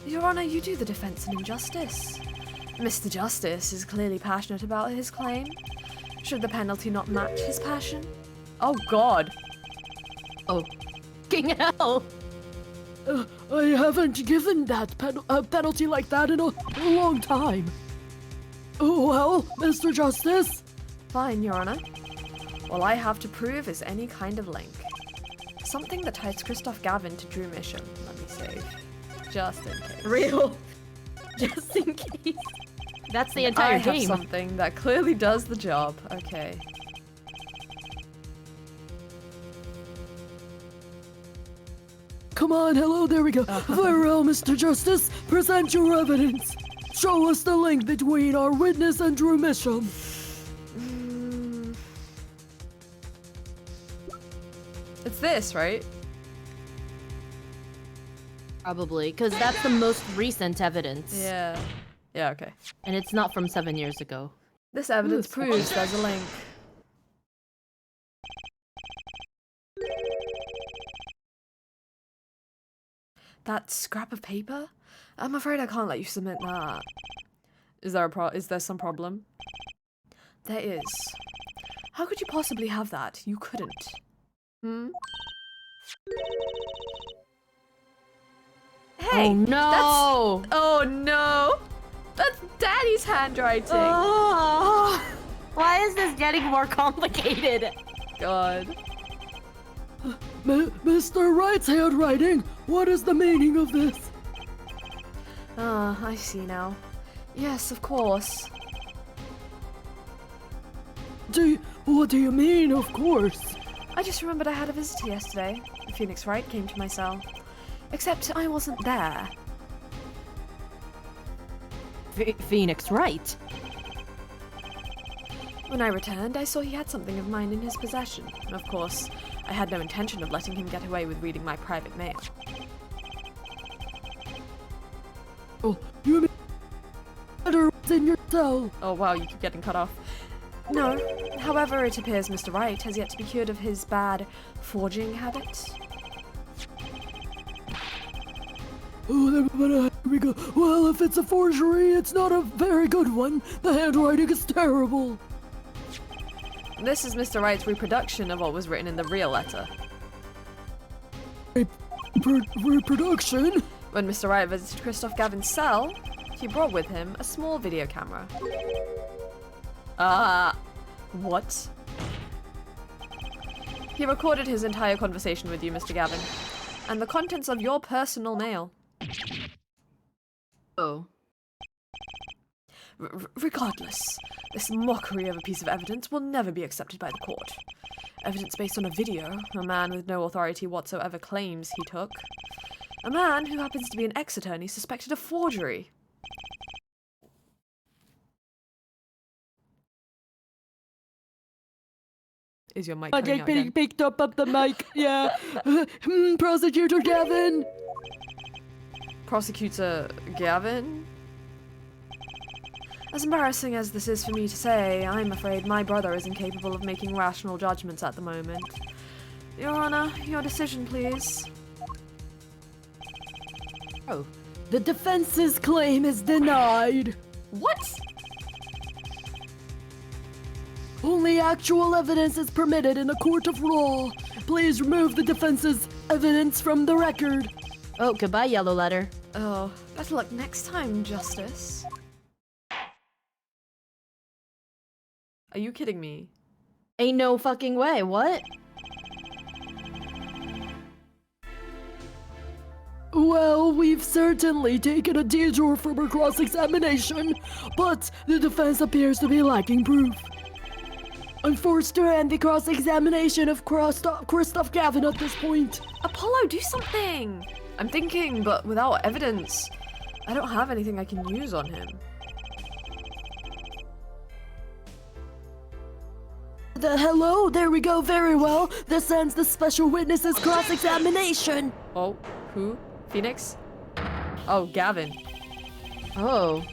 [SPEAKER 1] Your Honor, you do the defense in injustice. Mr. Justice is clearly passionate about his claim. Should the penalty not match his passion? Oh, God.
[SPEAKER 2] Oh, king hell!
[SPEAKER 3] I haven't given that penalty like that in a long time. Oh, well, Mr. Justice.
[SPEAKER 1] Fine, Your Honor. All I have to prove is any kind of link. Something that ties Christoph Gavin to Drew Mission. Let me save. Just in case.
[SPEAKER 2] Real. Just in case. That's the
[SPEAKER 1] I
[SPEAKER 2] entire
[SPEAKER 1] have
[SPEAKER 2] game.
[SPEAKER 1] something that clearly does the job. Okay.
[SPEAKER 3] Come on, hello, there we go. Very well, Mr. Justice, present your evidence. Show us the link between our witness and Drew Mission.
[SPEAKER 1] It's this, right?
[SPEAKER 2] Probably, because that's the most recent evidence.
[SPEAKER 1] Yeah. Yeah, okay.
[SPEAKER 2] And it's not from 7 years ago.
[SPEAKER 1] This evidence
[SPEAKER 3] Yes.
[SPEAKER 1] proves there's a link. That scrap of paper? I'm afraid I can't let you submit that. Is there some problem? There is. How could you possibly have that? You couldn't. Hmm? Hey!
[SPEAKER 2] Oh no!
[SPEAKER 1] Oh no! That's Daddy's handwriting!
[SPEAKER 2] Oh, why is this getting more complicated?
[SPEAKER 1] God.
[SPEAKER 3] Mr. Wright's handwriting, what is the meaning of this?
[SPEAKER 1] Ah, I see now. Yes, of course.
[SPEAKER 3] What do you mean, of course?
[SPEAKER 1] I just remembered I had a visitor yesterday. Phoenix Wright came to my cell. Except I wasn't there.
[SPEAKER 2] Phoenix Wright?
[SPEAKER 1] When I returned, I saw he had something of mine in his possession. Of course, I had no intention of letting him get away with reading my private mail.
[SPEAKER 3] Oh, you mean letter was in your cell?
[SPEAKER 1] Oh wow, you keep getting cut off. No. However, it appears Mr. Wright has yet to be cured of his bad forging habit.
[SPEAKER 3] Oh, here we go. Well, if it's a forgery, it's not a very good one. The handwriting is terrible.
[SPEAKER 1] This is Mr. Wright's reproduction of what was written in the real letter.
[SPEAKER 3] Reproduction?
[SPEAKER 1] When Mr. Wright visited Christoph Gavin's cell, he brought with him a small video camera. What? He recorded his entire conversation with you, Mr. Gavin, and the contents of your personal mail.
[SPEAKER 2] Oh.
[SPEAKER 1] Regardless, this mockery of a piece of evidence will never be accepted by the court. Evidence based on a video a man with no authority whatsoever claims he took. A man who happens to be an ex-attorney suspected of forgery. Is your mic
[SPEAKER 3] I
[SPEAKER 1] cutting
[SPEAKER 3] get
[SPEAKER 1] out again?
[SPEAKER 3] picked up the mic, yeah. Prosecutor Gavin.
[SPEAKER 1] Prosecutor Gavin? As embarrassing as this is for me to say, I'm afraid my brother is incapable of making rational judgments at the moment. Your Honor, your decision, please.
[SPEAKER 2] Oh.
[SPEAKER 3] The defense's claim is denied.
[SPEAKER 1] What?
[SPEAKER 3] Only actual evidence is permitted in a court of law. Please remove the defense's evidence from the record.
[SPEAKER 2] Oh, goodbye, yellow letter.
[SPEAKER 1] Oh, better luck next time, Justice. Are you kidding me?
[SPEAKER 2] Ain't no fucking way, what?
[SPEAKER 3] Well, we've certainly taken a detour from her cross-examination, but the defense appears to be lacking proof. I'm forced to end the cross-examination of Christoph Gavin at this point.
[SPEAKER 1] Apollo, do something! I'm thinking, but without evidence. I don't have anything I can use on him.
[SPEAKER 3] Hello, there we go, very well. This ends the special witness's cross-examination.
[SPEAKER 1] Oh, who? Phoenix? Oh, Gavin.
[SPEAKER 2] Oh.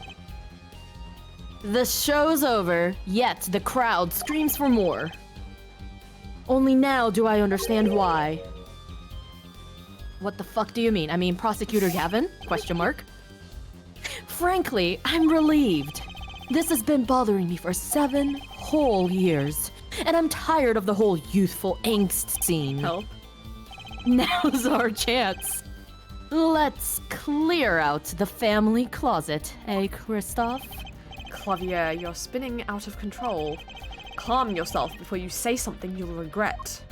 [SPEAKER 2] The show's over, yet the crowd screams for more. Only now do I understand why. What the fuck do you mean? I mean, Prosecutor Gavin? Question mark. Frankly, I'm relieved. This has been bothering me for 7 whole years, and I'm tired of the whole youthful angst scene.
[SPEAKER 1] Help.
[SPEAKER 2] Now's our chance. Let's clear out the family closet, eh, Christoph?
[SPEAKER 1] Clavier, you're spinning out of control. Calm yourself before you say something you'll regret.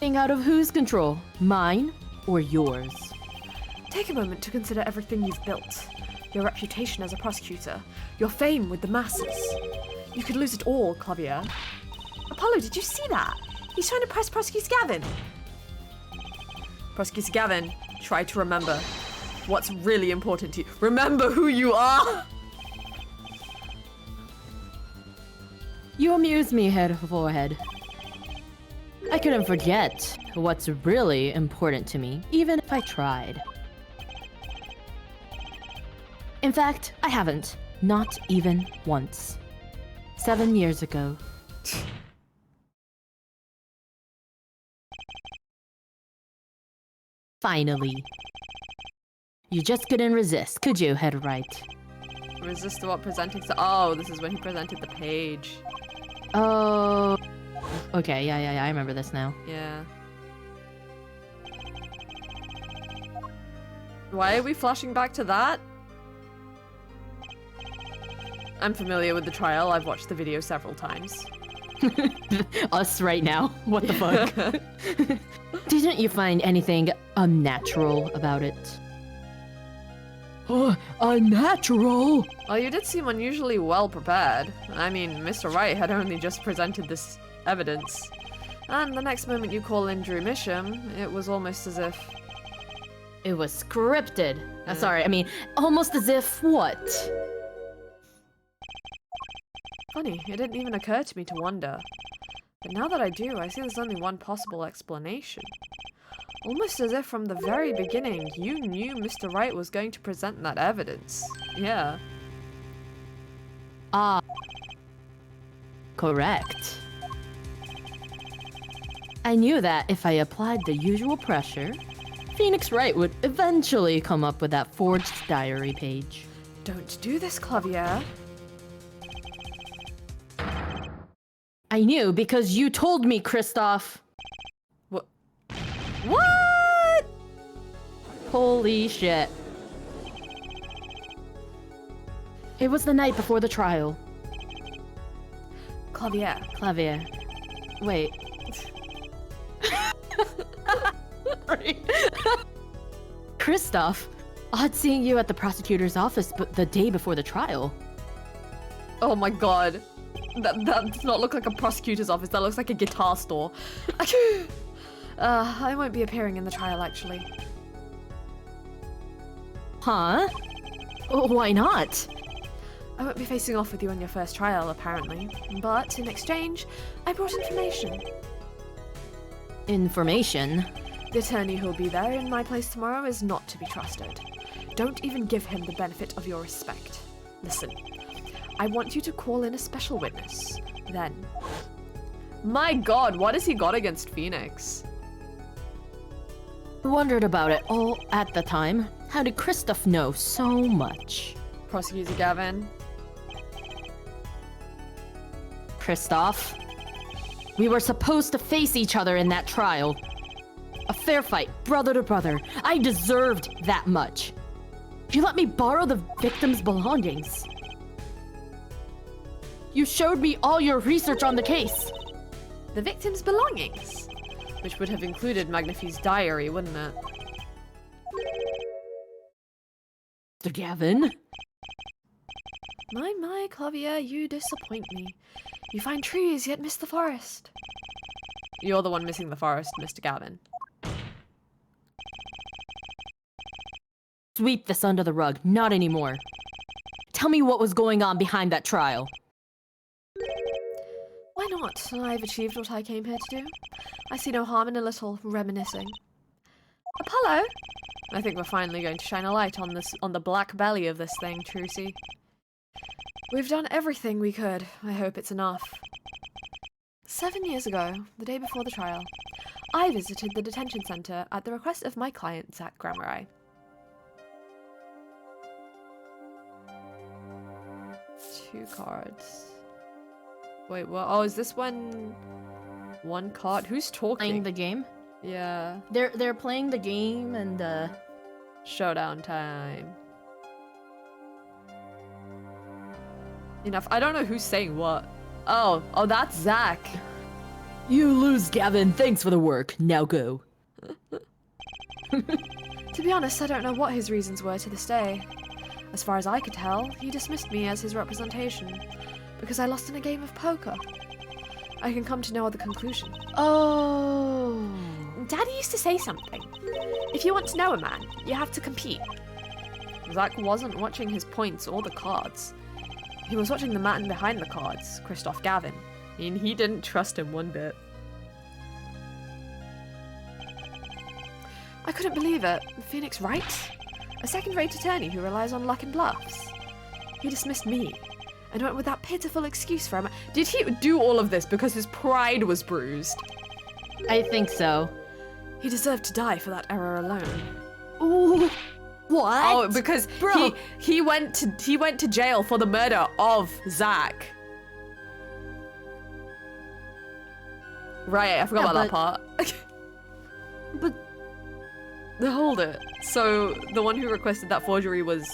[SPEAKER 2] Thing out of whose control? Mine or yours?
[SPEAKER 1] Take a moment to consider everything you've built. Your reputation as a prosecutor. Your fame with the masses. You could lose it all, Clavier. Apollo, did you see that? He's trying to press Prosecutor Gavin. Prosecutor Gavin, try to remember what's really important to you. Remember who you are!
[SPEAKER 2] You amuse me, head forehead. I couldn't forget what's really important to me, even if I tried. In fact, I haven't. Not even once. 7 years ago. Finally. You just couldn't resist, could you, head right?
[SPEAKER 1] Resist what presenting? Oh, this is when he presented the page.
[SPEAKER 2] Oh. Okay, yeah, I remember this now.
[SPEAKER 1] Yeah. Why are we flashing back to that? I'm familiar with the trial. I've watched the video several times.
[SPEAKER 2] Us right now? What the fuck? Didn't you find anything unnatural about it?
[SPEAKER 3] Unnatural?
[SPEAKER 1] Well, you did seem unusually well prepared. I mean, Mr. Wright had only just presented this evidence. And the next moment you call in Drew Misham, it was almost as if...
[SPEAKER 2] It was scripted. Sorry, I mean, almost as if what?
[SPEAKER 1] Funny, it didn't even occur to me to wonder. But now that I do, I see there's only one possible explanation. Almost as if from the very beginning, you knew Mr. Wright was going to present that evidence. Yeah.
[SPEAKER 2] Ah. Correct. I knew that if I applied the usual pressure, Phoenix Wright would eventually come up with that forged diary page.
[SPEAKER 1] Don't do this, Clavier.
[SPEAKER 2] I knew because you told me, Christoph.
[SPEAKER 1] What?
[SPEAKER 2] Holy shit. It was the night before the trial.
[SPEAKER 1] Clavier.
[SPEAKER 2] Wait. Christoph, odd seeing you at the prosecutor's office but the day before the trial.
[SPEAKER 1] Oh my god. That does not look like a prosecutor's office. That looks like a guitar store. I won't be appearing in the trial, actually.
[SPEAKER 2] Huh? Why not?
[SPEAKER 1] I won't be facing off with you on your first trial, apparently. But in exchange, I brought information.
[SPEAKER 2] Information?
[SPEAKER 1] The attorney who'll be there in my place tomorrow is not to be trusted. Don't even give him the benefit of your respect. Listen, I want you to call in a special witness. Then... My god, what has he got against Phoenix?
[SPEAKER 2] I wondered about it all at the time. How did Christoph know so much?
[SPEAKER 1] Prosecutor Gavin.
[SPEAKER 2] Christoph, we were supposed to face each other in that trial. A fair fight, brother to brother. I deserved that much. You let me borrow the victim's belongings. You showed me all your research on the case.
[SPEAKER 1] The victim's belongings? Which would have included Magnifie's diary, wouldn't it?
[SPEAKER 2] Mr. Gavin?
[SPEAKER 1] My, Clavier, you disappoint me. You find trees, yet miss the forest. You're the one missing the forest, Mr. Gavin.
[SPEAKER 2] Sweep this under the rug. Not anymore. Tell me what was going on behind that trial.
[SPEAKER 1] Why not? I've achieved what I came here to do. I see no harm in a little reminiscing. Apollo! I think we're finally going to shine a light on the black belly of this thing, Trucy. We've done everything we could. I hope it's enough. 7 years ago, the day before the trial, I visited the detention center at the request of my client, Zach Grammari. Two cards. Wait, what? Oh, is this one card? Who's talking?
[SPEAKER 2] Playing the game?
[SPEAKER 1] Yeah.
[SPEAKER 2] They're playing the game and
[SPEAKER 1] Showdown time. Enough. I don't know who's saying what. Oh, that's Zach.
[SPEAKER 3] You lose, Gavin. Thanks for the work. Now go.
[SPEAKER 1] To be honest, I don't know what his reasons were to this day. As far as I could tell, he dismissed me as his representation because I lost in a game of poker. I can come to no other conclusion.
[SPEAKER 2] Oh.
[SPEAKER 1] Daddy used to say something. If you want to know a man, you have to compete. Zach wasn't watching his points or the cards. He was watching the man behind the cards, Christoph Gavin, and he didn't trust him one bit. I couldn't believe it. Phoenix Wright? A second-rate attorney who relies on luck and bluffs. He dismissed me, and went with that pitiful excuse for him. Did he do all of this because his pride was bruised?
[SPEAKER 2] I think so.
[SPEAKER 1] He deserved to die for that error alone.
[SPEAKER 2] Ooh. What?
[SPEAKER 1] Oh, because
[SPEAKER 2] Bro.
[SPEAKER 1] he went to jail for the murder of Zach. Right, I forgot about that part.
[SPEAKER 2] But
[SPEAKER 1] Hold it. So the one who requested that forgery was...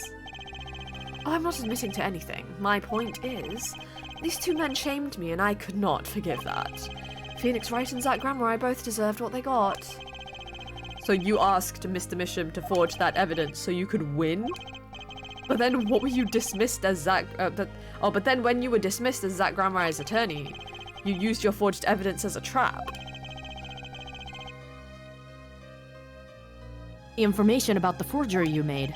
[SPEAKER 1] Oh, I'm not admitting to anything. My point is, these two men shamed me and I could not forgive that. Phoenix Wright and Zach Grammari both deserved what they got. So you asked Mr. Misham to forge that evidence so you could win? But then what were you dismissed as Zach... but then when you were dismissed as Zach Grammari's attorney, you used your forged evidence as a trap.
[SPEAKER 2] the information about the forgery you made.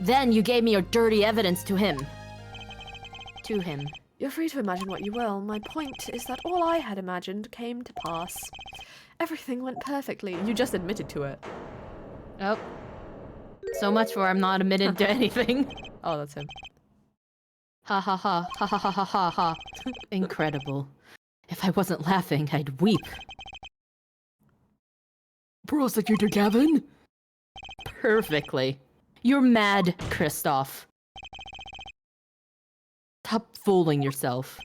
[SPEAKER 2] Then you gave me your dirty evidence to him.
[SPEAKER 1] You're free to imagine what you will. My point is that all I had imagined came to pass. Everything went perfectly. You just admitted to it.
[SPEAKER 2] Oh. So much for I'm not admitted to anything.
[SPEAKER 1] Oh, that's him.
[SPEAKER 2] Ha ha ha, ha ha ha ha ha ha. Incredible. If I wasn't laughing, I'd weep.
[SPEAKER 3] Prosecutor Gavin?
[SPEAKER 2] Perfectly. You're mad, Kristoff. Stop fooling yourself.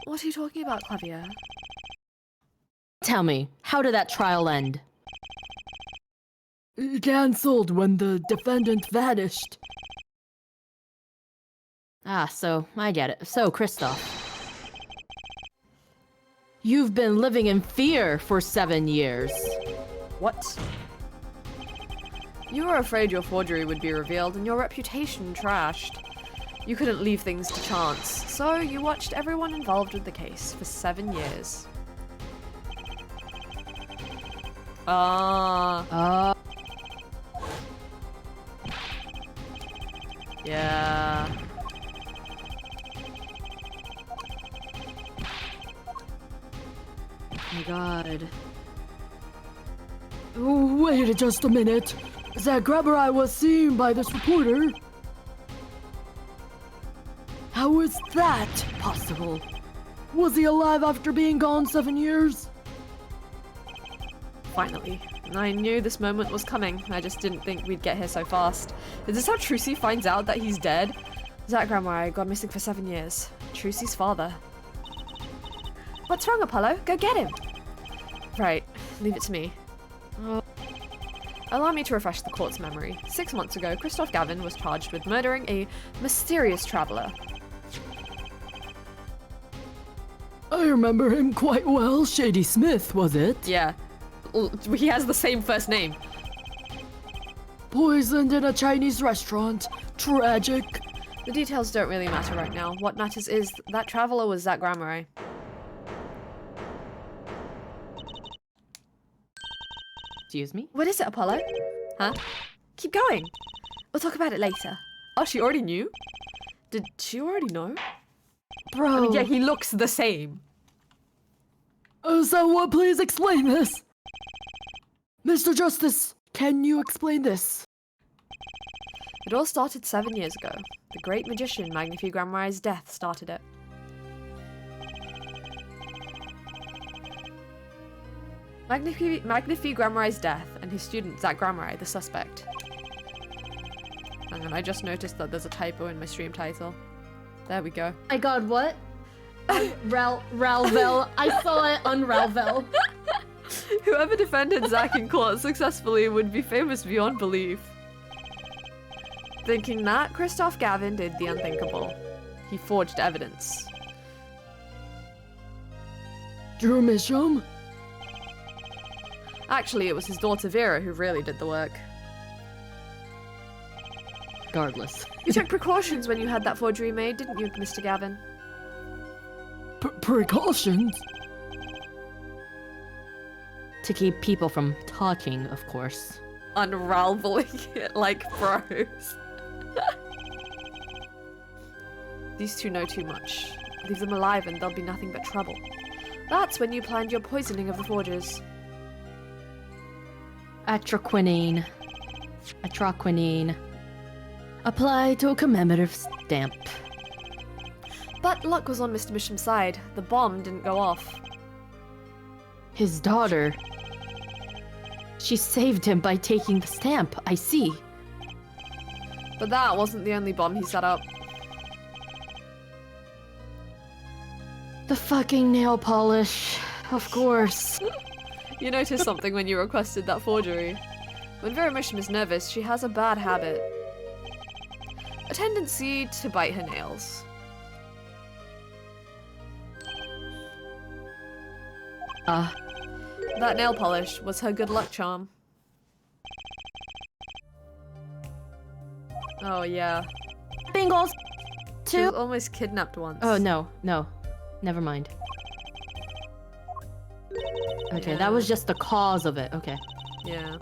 [SPEAKER 1] What are you talking about, Clavier?
[SPEAKER 2] Tell me, how did that trial end?
[SPEAKER 3] Cancelled when the defendant vanished.
[SPEAKER 2] Ah, so, I get it. So, Kristoff. You've been living in fear for 7 years.
[SPEAKER 1] What? You were afraid your forgery would be revealed and your reputation trashed. You couldn't leave things to chance, so you watched everyone involved with the case for 7 years. Yeah.
[SPEAKER 2] Oh my god.
[SPEAKER 3] Oh, wait just a minute. That Grammari was seen by this reporter. How is that possible? Was he alive after being gone 7 years?
[SPEAKER 1] Finally. I knew this moment was coming. I just didn't think we'd get here so fast. Is this how Trucy finds out that he's dead? Zach Grammari gone missing for 7 years. Trucy's father. What's wrong, Apollo? Go get him! Right. Leave it to me. Allow me to refresh the court's memory. 6 months ago, Christoph Gavin was charged with murdering a mysterious traveler.
[SPEAKER 3] I remember him quite well. Shady Smith, was it?
[SPEAKER 1] Yeah. He has the same first name.
[SPEAKER 3] Poisoned in a Chinese restaurant. Tragic.
[SPEAKER 1] The details don't really matter right now. What matters is that traveler was Zach Grammary.
[SPEAKER 2] Excuse me?
[SPEAKER 1] What is it, Apollo? Huh? Keep going. We'll talk about it later. Oh, she already knew? Did she already know?
[SPEAKER 3] Bro.
[SPEAKER 1] I mean, yeah, he looks the same.
[SPEAKER 3] Someone please explain this. Mr. Justice, can you explain this?
[SPEAKER 1] It all started 7 years ago. The great magician Magnifi Grammari's death started it. Magnifi Grammari's death and his student Zach Grammari, the suspect. Hang on, I just noticed that there's a typo in my stream title. There we go.
[SPEAKER 2] My god, what? Ralvel. I saw it on Ralvel.
[SPEAKER 1] Whoever defended Zach in court successfully would be famous beyond belief. Thinking that, Christoph Gavin did the unthinkable. He forged evidence.
[SPEAKER 3] Drew Misham?
[SPEAKER 1] Actually, it was his daughter Vera who really did the work.
[SPEAKER 2] Regardless.
[SPEAKER 1] You took precautions when you had that forgery made, didn't you, Mr. Gavin?
[SPEAKER 3] Precautions?
[SPEAKER 2] To keep people from talking, of course.
[SPEAKER 1] Unraveling it like bros. These two know too much. Leave them alive and there'll be nothing but trouble. That's when you planned your poisoning of the forgers.
[SPEAKER 2] Atroquinine. Apply to a commemorative stamp.
[SPEAKER 1] But luck was on Mr. Misham's side. The bomb didn't go off.
[SPEAKER 2] His daughter. She saved him by taking the stamp, I see.
[SPEAKER 1] But that wasn't the only bomb he set up.
[SPEAKER 2] The fucking nail polish. Of course.
[SPEAKER 1] You noticed something when you requested that forgery. When Vera Misham is nervous, she has a bad habit. A tendency to bite her nails. That nail polish was her good luck charm. Oh yeah.
[SPEAKER 2] Bingles!
[SPEAKER 1] She was
[SPEAKER 2] Two?
[SPEAKER 1] almost kidnapped once.
[SPEAKER 2] Oh, no. Never mind. Okay,
[SPEAKER 1] Yeah.
[SPEAKER 2] that was just the cause of it. Okay.
[SPEAKER 1] Yeah.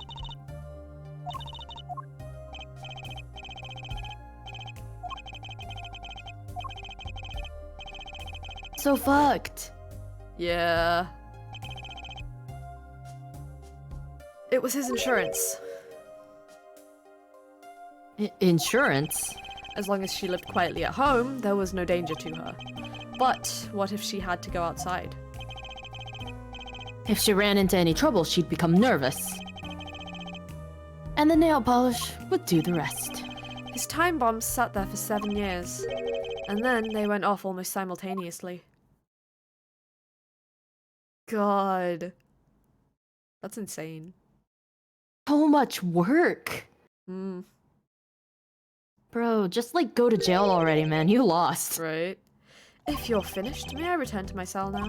[SPEAKER 2] So fucked.
[SPEAKER 1] Yeah. It was his insurance.
[SPEAKER 2] Insurance?
[SPEAKER 1] As long as she lived quietly at home, there was no danger to her. But what if she had to go outside?
[SPEAKER 2] If she ran into any trouble, she'd become nervous. And the nail polish would do the rest.
[SPEAKER 1] His time bombs sat there for 7 years. And then they went off almost simultaneously. God. That's insane.
[SPEAKER 2] So much work.
[SPEAKER 1] Mm,
[SPEAKER 2] Bro, just like go to jail already, man. You lost.
[SPEAKER 1] right. If you're finished, may I return to my cell now?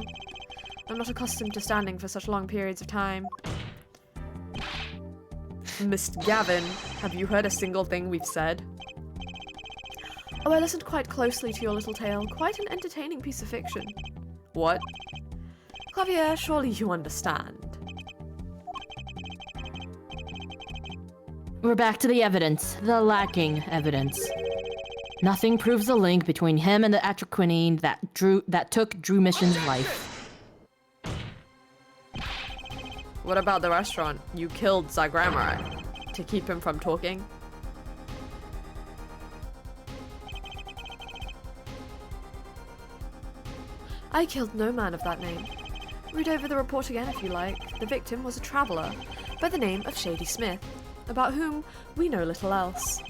[SPEAKER 1] I'm not accustomed to standing for such long periods of time. Mr. Gavin, have you heard a single thing we've said? Oh, I listened quite closely to your little tale. Quite an entertaining piece of fiction. What? Javier, surely you understand.
[SPEAKER 2] We're back to the evidence. The lacking evidence. Nothing proves a link between him and the atroquinine that took Drew Mission's life.
[SPEAKER 1] What about the restaurant? You killed Zagramara to keep him from talking? I killed no man of that name. Read over the report again if you like. The victim was a traveller by the name of Shady Smith, about whom we know little else.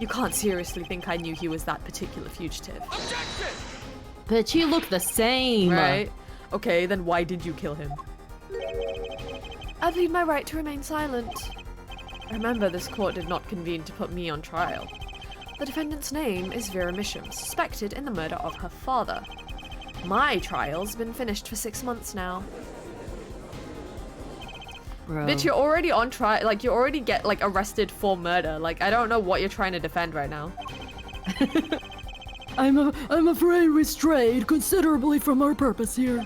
[SPEAKER 1] You can't seriously think I knew he was that particular fugitive.
[SPEAKER 2] But he looked the same.
[SPEAKER 1] Right? Okay, then why did you kill him? I plead my right to remain silent. Remember, this court did not convene to put me on trial. The defendant's name is Vera Misham, suspected in the murder of her father. My trial's been finished for 6 months now.
[SPEAKER 2] Bro.
[SPEAKER 1] Bitch, you're already on trial. Like, you already get, like, arrested for murder. Like, I don't know what you're trying to defend right now.
[SPEAKER 3] I'm afraid we strayed considerably from our purpose here.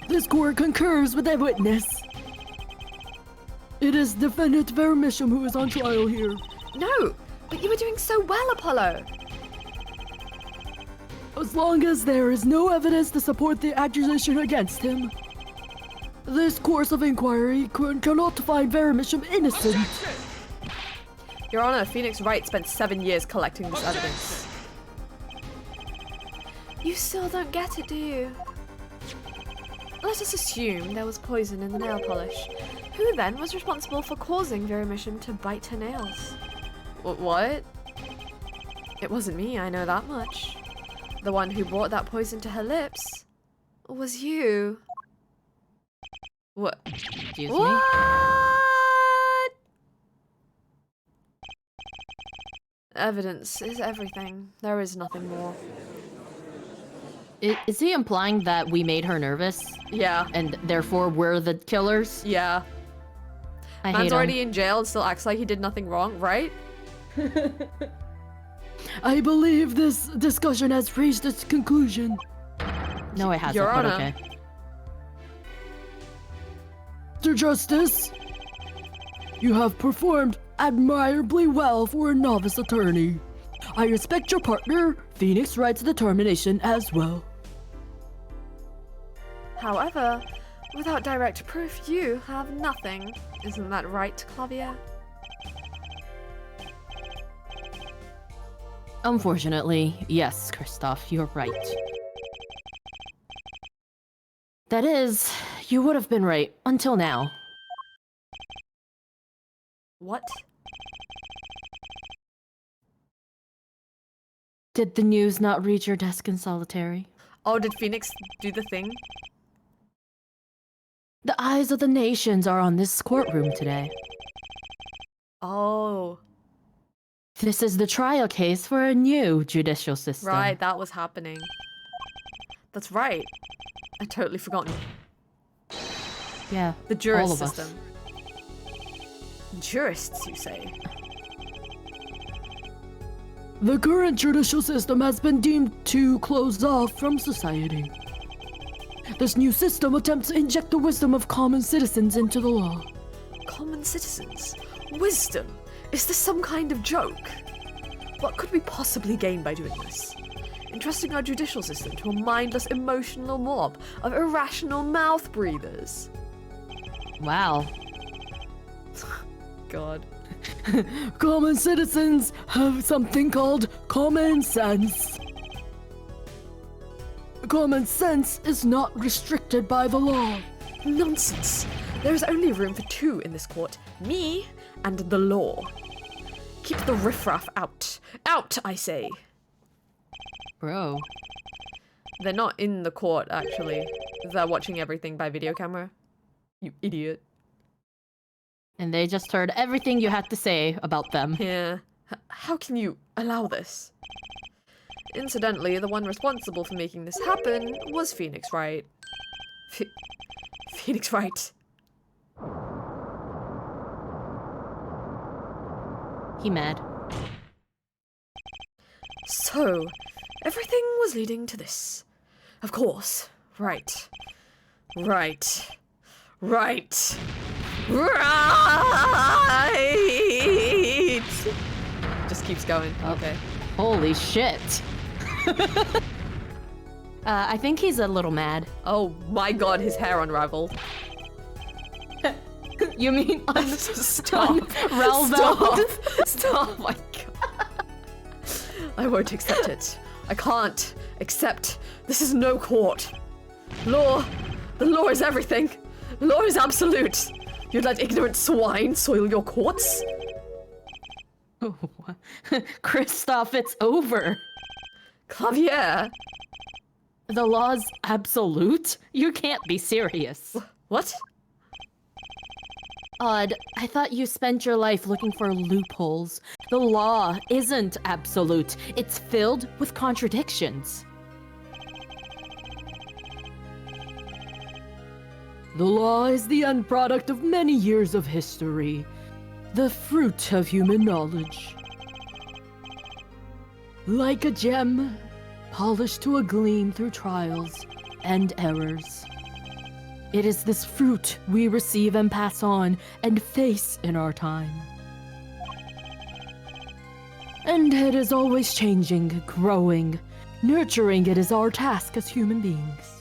[SPEAKER 3] This court concurs with the witness. It is defendant Vermisham who is on trial here.
[SPEAKER 1] No, but you were doing so well, Apollo.
[SPEAKER 3] As long as there is no evidence to support the accusation against him, this course of inquiry cannot find Vermisham innocent.
[SPEAKER 1] Your Honor, Phoenix Wright spent 7 years collecting this evidence. You still don't get it, do you? Let us assume there was poison in the nail polish. Who then was responsible for causing Vermisham to bite her nails? What? It wasn't me, I know that much. The one who brought that poison to her lips was you. What?
[SPEAKER 2] Excuse me?
[SPEAKER 1] What? Evidence is everything. There is nothing more.
[SPEAKER 2] Is he implying that we made her nervous?
[SPEAKER 1] Yeah.
[SPEAKER 2] And therefore we're the killers?
[SPEAKER 1] Yeah.
[SPEAKER 2] I
[SPEAKER 1] Man's
[SPEAKER 2] hate
[SPEAKER 1] already
[SPEAKER 2] him.
[SPEAKER 1] in jail and still acts like he did nothing wrong, right?
[SPEAKER 3] I believe this discussion has reached its conclusion.
[SPEAKER 2] No, it hasn't,
[SPEAKER 1] Your
[SPEAKER 2] but
[SPEAKER 1] Honor.
[SPEAKER 2] okay.
[SPEAKER 3] Mr. Justice, you have performed admirably well for a novice attorney. I respect your partner, Phoenix Wright's determination as well.
[SPEAKER 1] However, without direct proof, you have nothing. Isn't that right, Clavier?
[SPEAKER 2] Unfortunately, yes, Kristoff, you're right. That is, you would have been right until now.
[SPEAKER 1] What?
[SPEAKER 2] Did the news not reach your desk in solitary?
[SPEAKER 1] Oh, did Phoenix do the thing?
[SPEAKER 2] The eyes of the nations are on this courtroom today.
[SPEAKER 1] Oh,
[SPEAKER 2] This is the trial case for a new judicial system.
[SPEAKER 1] right, that was happening. That's right. I totally forgotten.
[SPEAKER 2] Yeah,
[SPEAKER 1] The jurist
[SPEAKER 2] all of us.
[SPEAKER 1] system. Jurists, you say?
[SPEAKER 3] The current judicial system has been deemed to close off from society. This new system attempts to inject the wisdom of common citizens into the law.
[SPEAKER 1] Common citizens? Wisdom? Is this some kind of joke? What could we possibly gain by doing this? Entrusting our judicial system to a mindless, emotional mob of irrational mouth breathers.
[SPEAKER 2] Wow.
[SPEAKER 1] God.
[SPEAKER 3] Common citizens have something called common sense. Common sense is not restricted by the law.
[SPEAKER 1] Nonsense. There is only room for two in this court. Me and the law. Keep the riffraff out. Out, I say.
[SPEAKER 2] Bro.
[SPEAKER 1] They're not in the court, actually. They're watching everything by video camera. You idiot.
[SPEAKER 2] And they just heard everything you had to say about them.
[SPEAKER 1] Yeah. How can you allow this? Incidentally, the one responsible for making this happen was Phoenix Wright. Phoenix Wright.
[SPEAKER 2] He mad.
[SPEAKER 1] So, everything was leading to this. Of course. Right. Right. Right. Right! Just keeps going. Okay.
[SPEAKER 2] Holy shit. I think he's a little mad.
[SPEAKER 1] Oh my god, his hair unraveled.
[SPEAKER 2] You mean
[SPEAKER 1] Stop.
[SPEAKER 2] Relvo?
[SPEAKER 1] Stop. My god. I won't accept it. I can't accept. This is no court. Law. The law is everything. Law is absolute. You'd let ignorant swine soil your courts?
[SPEAKER 2] Kristoff, it's over.
[SPEAKER 1] Clavier.
[SPEAKER 2] The law's absolute? You can't be serious.
[SPEAKER 1] What?
[SPEAKER 2] Odd, I thought you spent your life looking for loopholes. The law isn't absolute. It's filled with contradictions.
[SPEAKER 3] The law is the end product of many years of history, the fruit of human knowledge. Like a gem, polished to a gleam through trials and errors. It is this fruit we receive and pass on and face in our time. And it is always changing, growing. Nurturing it is our task as human beings.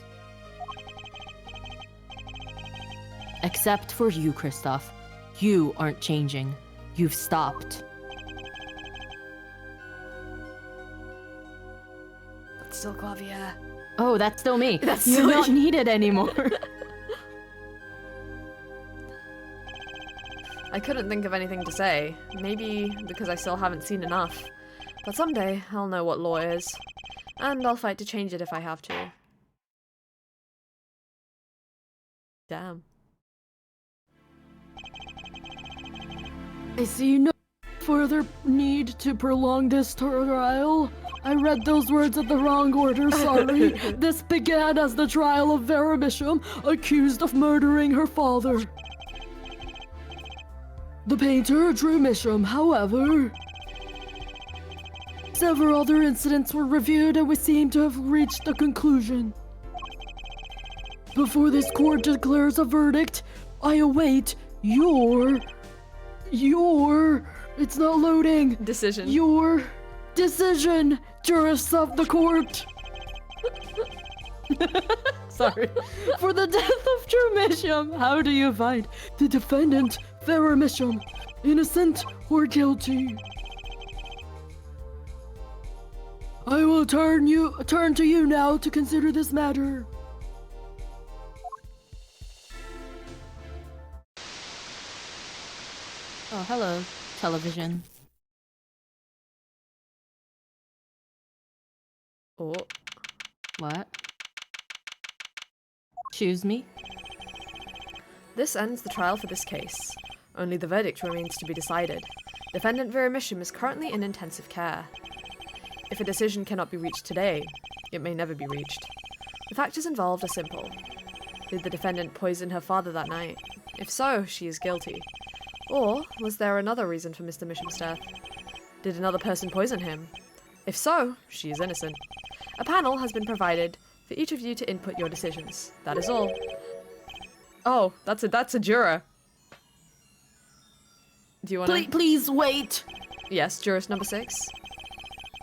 [SPEAKER 3] Except for you, Kristoff. You aren't changing. You've stopped.
[SPEAKER 1] That's still Quavia.
[SPEAKER 2] Oh, that's still me.
[SPEAKER 1] That's
[SPEAKER 2] You're
[SPEAKER 1] still
[SPEAKER 2] not
[SPEAKER 1] you.
[SPEAKER 2] needed anymore.
[SPEAKER 1] I couldn't think of anything to say. Maybe because I still haven't seen enough. But someday, I'll know what law is. And I'll fight to change it if I have to. Damn.
[SPEAKER 3] I see no further need to prolong this trial. I read those words in the wrong order, sorry. This began as the trial of Vera Misham, accused of murdering her father. The painter Drew Misham, however. Several other incidents were reviewed and we seem to have reached a conclusion. Before this court declares a verdict, I await your... It's not loading.
[SPEAKER 1] Decision.
[SPEAKER 3] Your decision, jurists of the court.
[SPEAKER 1] Sorry.
[SPEAKER 3] For the death of Drew Misham, how do you find the defendant, Vera Misham, innocent or guilty? I will turn to you now to consider this matter.
[SPEAKER 2] Oh, hello, television.
[SPEAKER 1] Oh.
[SPEAKER 2] What? Choose me?
[SPEAKER 1] This ends the trial for this case. Only the verdict remains to be decided. Defendant Vera Misham is currently in intensive care. If a decision cannot be reached today, it may never be reached. The factors involved are simple. Did the defendant poison her father that night? If so, she is guilty. Or was there another reason for Mr. Misham's death? Did another person poison him? If so, she is innocent. A panel has been provided for each of you to input your decisions. That is all. Oh, that's a juror. Do you want to?
[SPEAKER 3] Please wait.
[SPEAKER 1] Yes, jurist number 6.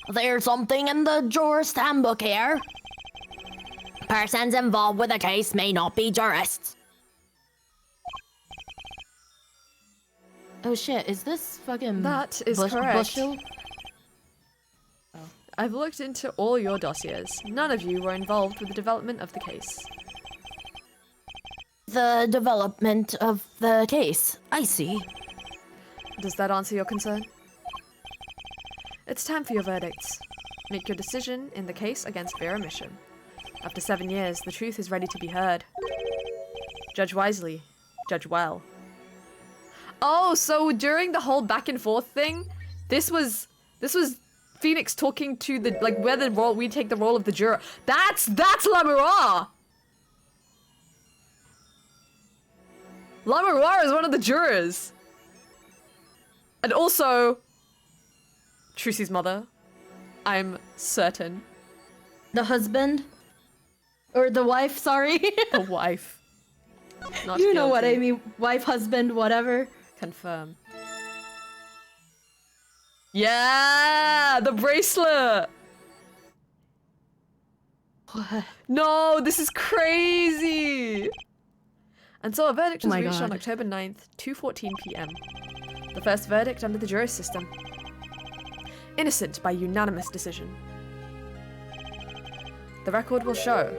[SPEAKER 4] There's something in the jurist handbook here. Persons involved with a case may not be jurists.
[SPEAKER 2] Oh shit, is this fucking
[SPEAKER 1] That is correct.
[SPEAKER 2] Bushel?
[SPEAKER 1] I've looked into all your dossiers. None of you were involved with the development of the case.
[SPEAKER 2] The development of the case. I see.
[SPEAKER 1] Does that answer your concern? It's time for your verdicts. Make your decision in the case against Vera Misham. After 7 years, the truth is ready to be heard. Judge wisely. Judge well. Oh, so during the whole back and forth thing, this was Phoenix talking to the, like, where the role, we take the role of the juror. That's Lamura! Lamura is one of the jurors. And also, Trucy's mother. I'm certain.
[SPEAKER 2] The husband? Or the wife, sorry.
[SPEAKER 1] The wife. Not
[SPEAKER 2] You know what I
[SPEAKER 1] guilty.
[SPEAKER 2] mean. Wife, husband, whatever.
[SPEAKER 1] Confirm. Yeah! The bracelet!
[SPEAKER 2] What?
[SPEAKER 1] No, this is crazy! And so a verdict was
[SPEAKER 2] my
[SPEAKER 1] reached on
[SPEAKER 2] God.
[SPEAKER 1] October 9th, 2:14 p.m. The first verdict under the jury system. Innocent by unanimous decision. The record will show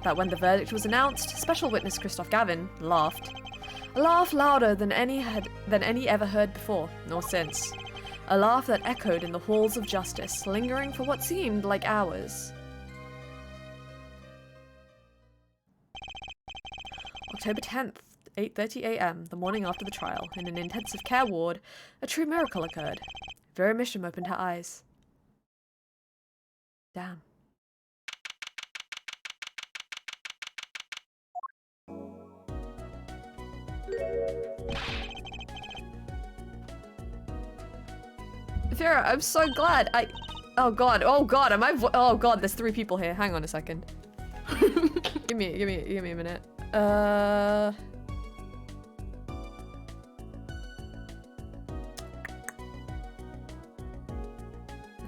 [SPEAKER 1] that when the verdict was announced, special witness Christoph Gavin laughed. A laugh louder than any ever heard before, nor since. A laugh that echoed in the halls of justice, lingering for what seemed like hours. October 10th, 8:30 a.m., the morning after the trial, in an intensive care ward, a true miracle occurred. Vera Misham opened her eyes. Damn. Vera, I'm so glad. Oh god, am I oh god, there's 3 people here. Hang on a second. give me a minute.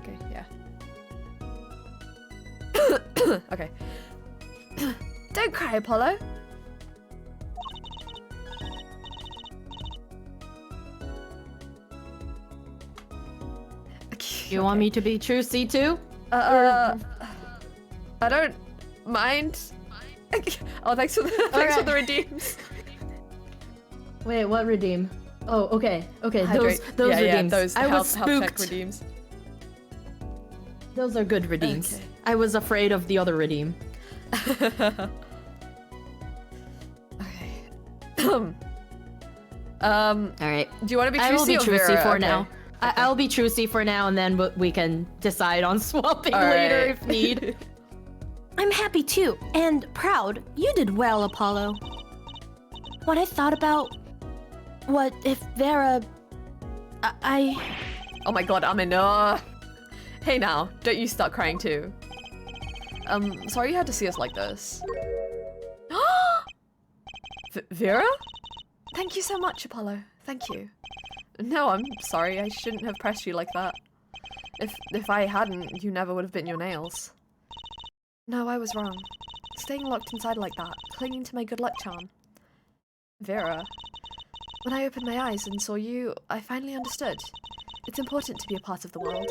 [SPEAKER 1] Okay, yeah. Okay. Don't cry, Apollo.
[SPEAKER 2] You want me to be Trucy too?
[SPEAKER 1] I don't mind. Oh, thanks for the redeems.
[SPEAKER 2] Wait, what redeem? Oh, okay, okay.
[SPEAKER 1] Hydrate.
[SPEAKER 2] Those
[SPEAKER 1] yeah,
[SPEAKER 2] redeems.
[SPEAKER 1] Yeah, those
[SPEAKER 2] I was
[SPEAKER 1] health check
[SPEAKER 2] spooked.
[SPEAKER 1] redeems.
[SPEAKER 2] Those are good redeems.
[SPEAKER 1] Okay.
[SPEAKER 2] I was afraid of the other redeem.
[SPEAKER 1] Okay.
[SPEAKER 2] All right.
[SPEAKER 1] Do you want to be Trucy
[SPEAKER 2] I will be
[SPEAKER 1] or
[SPEAKER 2] Trucy
[SPEAKER 1] Vera?
[SPEAKER 2] for
[SPEAKER 1] Okay.
[SPEAKER 2] now. I'll be Trucy for now, and then we can decide on swapping later
[SPEAKER 1] right.
[SPEAKER 2] if need.
[SPEAKER 5] I'm happy too, and proud. You did well, Apollo. When I thought about what if Vera... I...
[SPEAKER 1] Oh my god, I'm in. Hey now, don't you start crying too. Sorry you had to see us like this. Vera? Thank you so much, Apollo. Thank you. No, I'm sorry. I shouldn't have pressed you like that. If I hadn't, you never would have bitten your nails. No, I was wrong. Staying locked inside like that, clinging to my good luck charm. Vera, when I opened my eyes and saw you, I finally understood. It's important to be a part of the world.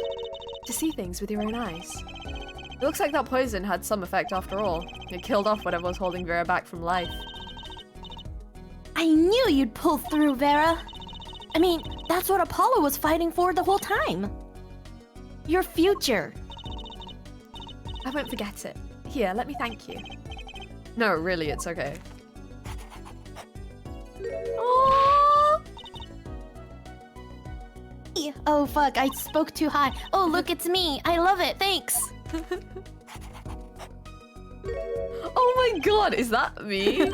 [SPEAKER 1] To see things with your own eyes. It looks like that poison had some effect after all. It killed off whatever was holding Vera back from life.
[SPEAKER 5] I knew you'd pull through, Vera. I mean, that's what Apollo was fighting for the whole time. Your future.
[SPEAKER 1] I won't forget it. Here, let me thank you. No, really, it's okay.
[SPEAKER 5] Aww. Oh fuck, I spoke too high. Oh look, it's me. I love it, thanks.
[SPEAKER 1] Oh my god, is that me?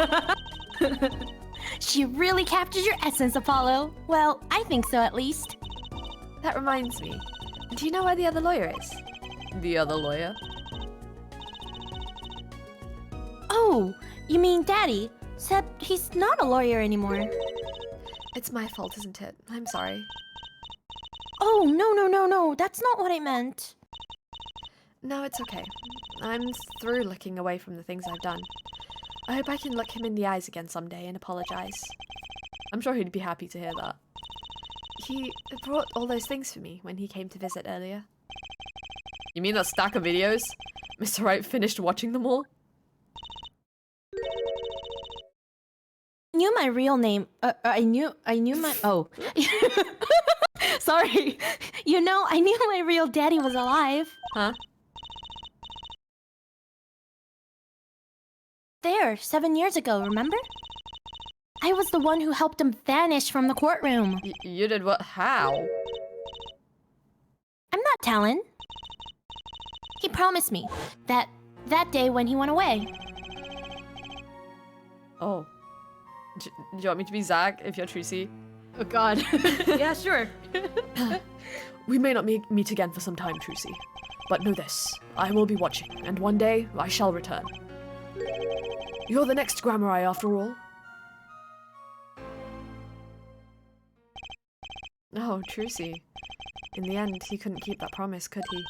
[SPEAKER 5] She really captured your essence, Apollo. Well, I think so at least.
[SPEAKER 1] That reminds me. Do you know where the other lawyer is? The other lawyer?
[SPEAKER 5] Oh, you mean Daddy? Except he's not a lawyer anymore.
[SPEAKER 1] It's my fault, isn't it? I'm sorry.
[SPEAKER 5] Oh, no, that's not what I meant.
[SPEAKER 1] No, it's okay. I'm through looking away from the things I've done. I hope I can look him in the eyes again someday and apologize. I'm sure he'd be happy to hear that. He brought all those things for me when he came to visit earlier. You mean that stack of videos? Mr. Wright finished watching them all?
[SPEAKER 5] Knew my real name. I knew my. Oh. Sorry. You know, I knew my real daddy was alive.
[SPEAKER 1] Huh?
[SPEAKER 5] There, 7 years ago, remember? I was the one who helped him vanish from the courtroom.
[SPEAKER 1] You did what? How?
[SPEAKER 5] I'm not telling. He promised me that day when he went away.
[SPEAKER 1] Oh. Do you want me to be Zach if you're Trucy?
[SPEAKER 2] Oh god. Yeah, sure.
[SPEAKER 1] We may not meet again for some time, Trucy. But know this, I will be watching, and one day I shall return. You're the next Grammar after all. Oh, Trucy. In the end, he couldn't keep that promise, could he?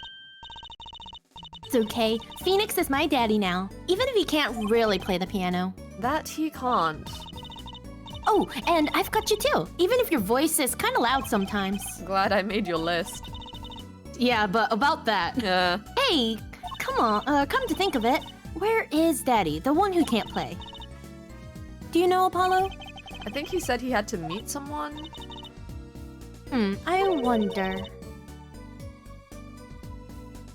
[SPEAKER 5] It's okay. Phoenix is my daddy now, even if he can't really play the piano.
[SPEAKER 1] That he can't.
[SPEAKER 5] Oh, and I've got you too, even if your voice is kind of loud sometimes.
[SPEAKER 1] Glad I made your list.
[SPEAKER 2] Yeah, but about that.
[SPEAKER 1] Yeah.
[SPEAKER 5] Hey, come on, come to think of it, where is Daddy, the one who can't play? Do you know, Apollo?
[SPEAKER 1] I think he said he had to meet someone.
[SPEAKER 5] I wonder.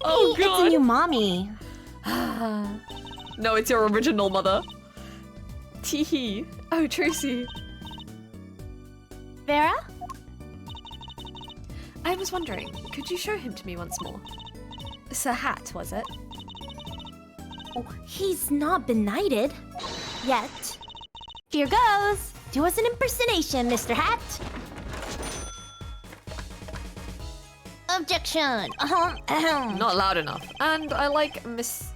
[SPEAKER 1] Oh,
[SPEAKER 5] Hey, it's a new mommy.
[SPEAKER 1] No, it's your original mother. Teehee. Oh, Trucy.
[SPEAKER 5] Vera?
[SPEAKER 1] I was wondering, could you show him to me once more? Sir Hat, was it?
[SPEAKER 5] Oh, he's not been knighted. Yet. Here goes. Do us an impersonation, Mr. Hat.
[SPEAKER 4] objection.
[SPEAKER 1] Not loud enough. And I like Miss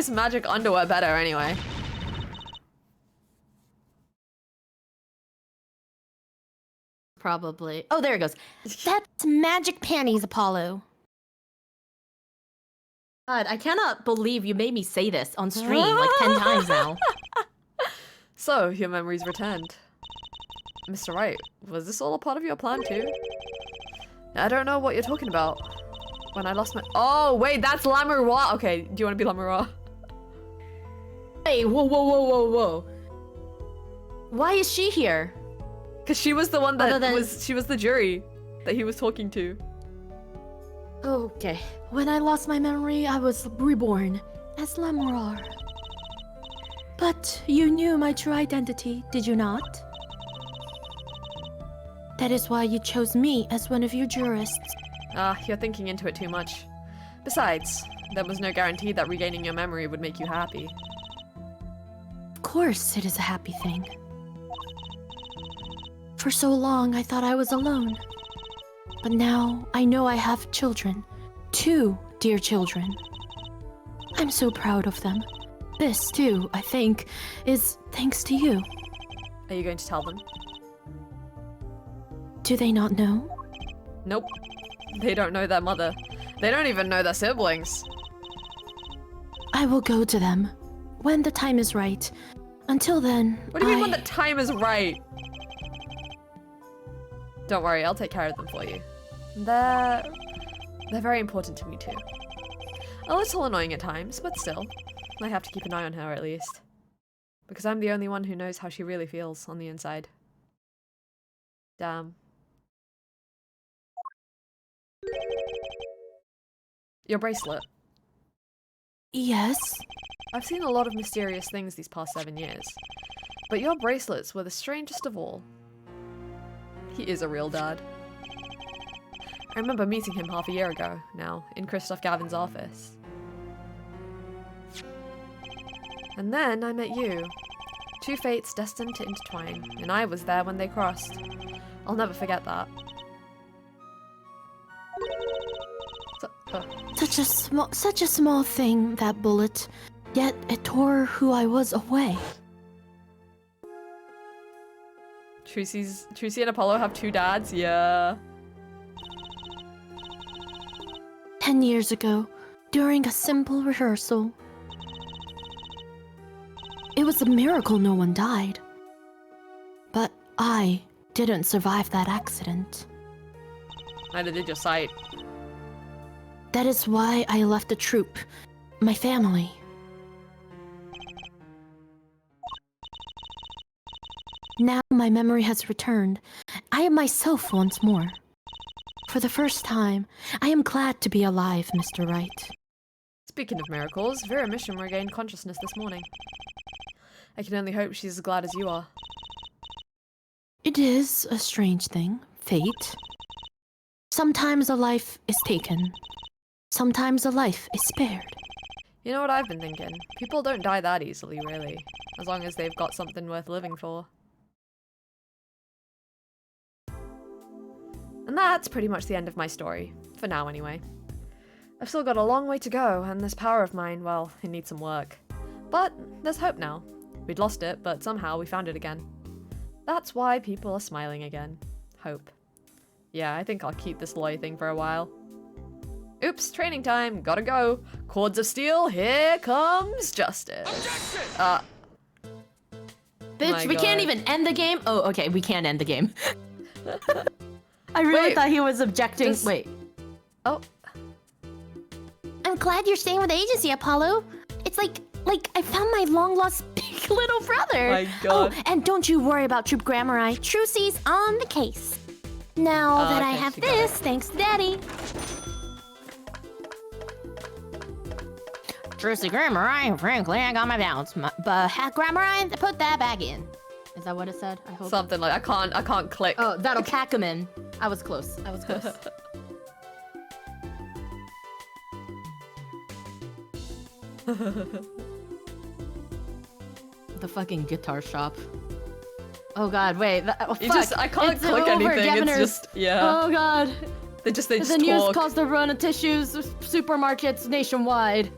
[SPEAKER 1] Magic Underwear better anyway.
[SPEAKER 2] Probably. Oh, there it goes.
[SPEAKER 5] That's magic panties, Apollo.
[SPEAKER 2] God, I cannot believe you made me say this on stream like 10 times now.
[SPEAKER 1] So, your memories returned. Mr. Wright, was this all a part of your plan too? I don't know what you're talking about. When I lost my— Oh, wait, that's Lamoureux. Okay, do you want to be Lamoureux?
[SPEAKER 2] Hey, whoa. Why is she here?
[SPEAKER 1] Because she was the one that she was the jury that he was talking to.
[SPEAKER 2] Okay.
[SPEAKER 3] When I lost my memory, I was reborn as Lamoureux. But you knew my true identity, did you not? That is why you chose me as one of your jurists.
[SPEAKER 1] Ah, you're thinking into it too much. Besides, there was no guarantee that regaining your memory would make you happy.
[SPEAKER 3] Of course it is a happy thing. For so long, I thought I was alone. But now, I know I have children. 2 dear children. I'm so proud of them. This, too, I think, is thanks to you.
[SPEAKER 1] Are you going to tell them?
[SPEAKER 3] Do they not know?
[SPEAKER 1] Nope. They don't know their mother. They don't even know their siblings.
[SPEAKER 3] I will go to them when the time is right. Until then,
[SPEAKER 1] What do you mean when the time is right? Don't worry, I'll take care of them for you. They're very important to me too. A little annoying at times, but still. I have to keep an eye on her at least. Because I'm the only one who knows how she really feels on the inside. Damn. Your bracelet.
[SPEAKER 3] Yes?
[SPEAKER 1] I've seen a lot of mysterious things these past 7 years. But your bracelets were the strangest of all. He is a real dad. I remember meeting him half a year ago, now, in Christoph Gavin's office. And then I met you. 2 fates destined to intertwine, and I was there when they crossed. I'll never forget that.
[SPEAKER 3] Such a small thing, that bullet. Yet it tore who I was away.
[SPEAKER 1] Trucy and Apollo have 2 dads? Yeah.
[SPEAKER 3] 10 years ago, during a simple rehearsal. It was a miracle no one died. But I didn't survive that accident.
[SPEAKER 1] Neither did your sight.
[SPEAKER 3] That is why I left the troupe, my family. Now my memory has returned. I am myself once more. For the first time, I am glad to be alive, Mr. Wright.
[SPEAKER 1] Speaking of miracles, Vera Mission regained consciousness this morning. I can only hope she's as glad as you are.
[SPEAKER 3] It is a strange thing, fate. Sometimes a life is taken. Sometimes a life is spared.
[SPEAKER 1] You know what I've been thinking? People don't die that easily, really. As long as they've got something worth living for. And that's pretty much the end of my story. For now, anyway. I've still got a long way to go, and this power of mine, well, it needs some work. But there's hope now. We'd lost it, but somehow we found it again. That's why people are smiling again. Hope. Yeah, I think I'll keep this lawyer thing for a while. Oops, training time, gotta go. Cords of steel, here comes justice.
[SPEAKER 2] Bitch, we can't even end the game? Oh, okay, we can't end the game. I really
[SPEAKER 1] Wait,
[SPEAKER 2] thought he was objecting.
[SPEAKER 1] just-
[SPEAKER 2] Wait.
[SPEAKER 1] Oh,
[SPEAKER 5] I'm glad you're staying with the agency, Apollo. It's like I found my long-lost big little brother.
[SPEAKER 1] my God.
[SPEAKER 5] Oh, and don't you worry about Troop Grammari. Trucy's on the case. Now that I
[SPEAKER 1] okay,
[SPEAKER 5] have
[SPEAKER 1] she got
[SPEAKER 5] this, thanks to Daddy.
[SPEAKER 4] Trucy Grammar, frankly, I got my doubts. But Grammar, put that back in.
[SPEAKER 2] Is that what it said? I hope.
[SPEAKER 1] Something like I can't click.
[SPEAKER 2] Oh, that'll pack him in. I was close. I was close. The fucking guitar shop. Oh god, wait. Oh,
[SPEAKER 1] You
[SPEAKER 2] fuck.
[SPEAKER 1] just I can't
[SPEAKER 2] It's
[SPEAKER 1] click
[SPEAKER 2] over,
[SPEAKER 1] anything.
[SPEAKER 2] Governors.
[SPEAKER 1] It's just yeah.
[SPEAKER 2] Oh god.
[SPEAKER 1] They just
[SPEAKER 2] The news
[SPEAKER 1] talk.
[SPEAKER 2] caused the run of tissues supermarkets nationwide.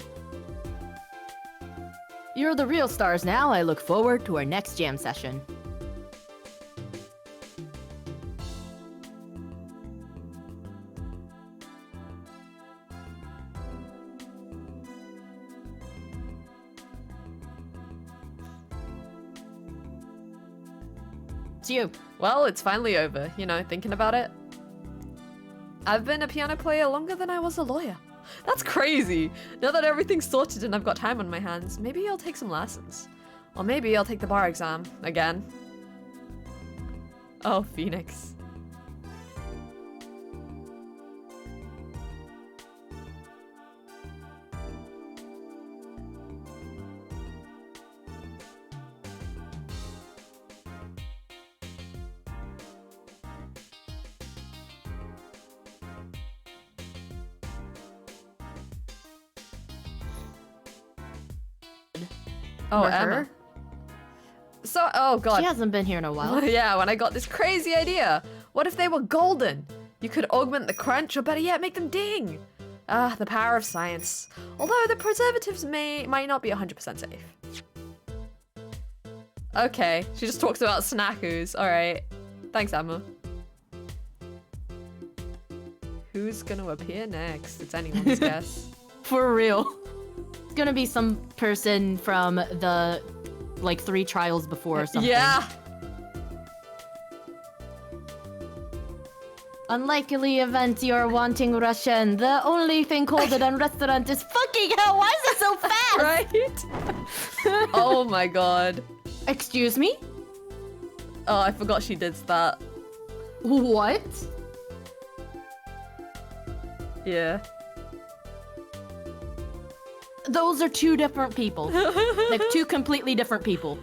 [SPEAKER 2] You're the real stars now. I look forward to our next jam session. It's you.
[SPEAKER 1] Well, it's finally over, you know, thinking about it. I've been a piano player longer than I was a lawyer. That's crazy. Now that everything's sorted and I've got time on my hands, maybe I'll take some lessons. Or maybe I'll take the bar exam again. Oh, Phoenix. Oh,
[SPEAKER 2] Or
[SPEAKER 1] Emma.
[SPEAKER 2] her?
[SPEAKER 1] So, oh god.
[SPEAKER 2] She hasn't been here in a while.
[SPEAKER 1] Yeah, when I got this crazy idea. What if they were golden? You could augment the crunch, or better yet, make them ding. Ah, the power of science. Although the preservatives might not be 100% safe. Okay, she just talks about snackoos. Alright. Thanks, Emma. Who's gonna appear next? It's anyone's guess.
[SPEAKER 2] For real. It's gonna be some person from the, like, 3 trials before or something.
[SPEAKER 1] Yeah!
[SPEAKER 2] Unlikely event you're wanting Russian. The only thing colder than restaurant is fucking hell. Why is it so fast?
[SPEAKER 1] Right? Oh my god.
[SPEAKER 2] Excuse me?
[SPEAKER 1] Oh, I forgot she did that.
[SPEAKER 2] What?
[SPEAKER 1] Yeah.
[SPEAKER 2] Those are 2 different people. Like 2 completely different people.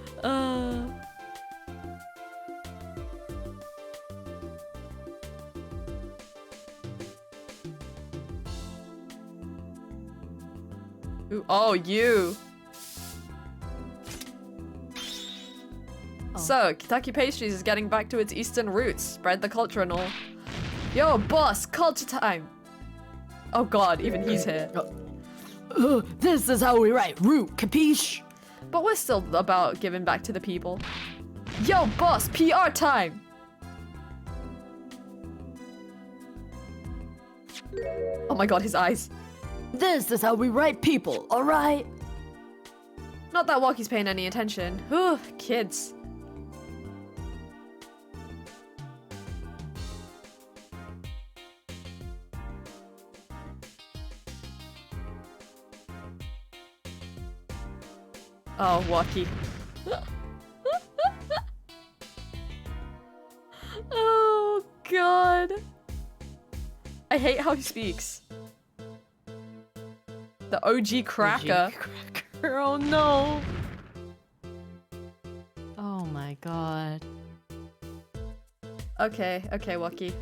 [SPEAKER 1] Ooh, oh, you. So, Kentucky Pastries is getting back to its Eastern roots. Spread the culture and all. Yo, boss, culture time. Oh god, even he's here.
[SPEAKER 3] This is how we write root, capiche?
[SPEAKER 1] But we're still about giving back to the people. Yo, boss, PR time. Oh my god, his eyes.
[SPEAKER 3] This is how we write people, alright?
[SPEAKER 1] Not that Walkie's paying any attention. Whew, kids. Oh, Walkie. Oh, God. I hate how he speaks. The OG cracker.
[SPEAKER 2] Oh no. Oh my god.
[SPEAKER 1] Okay, okay, Walkie.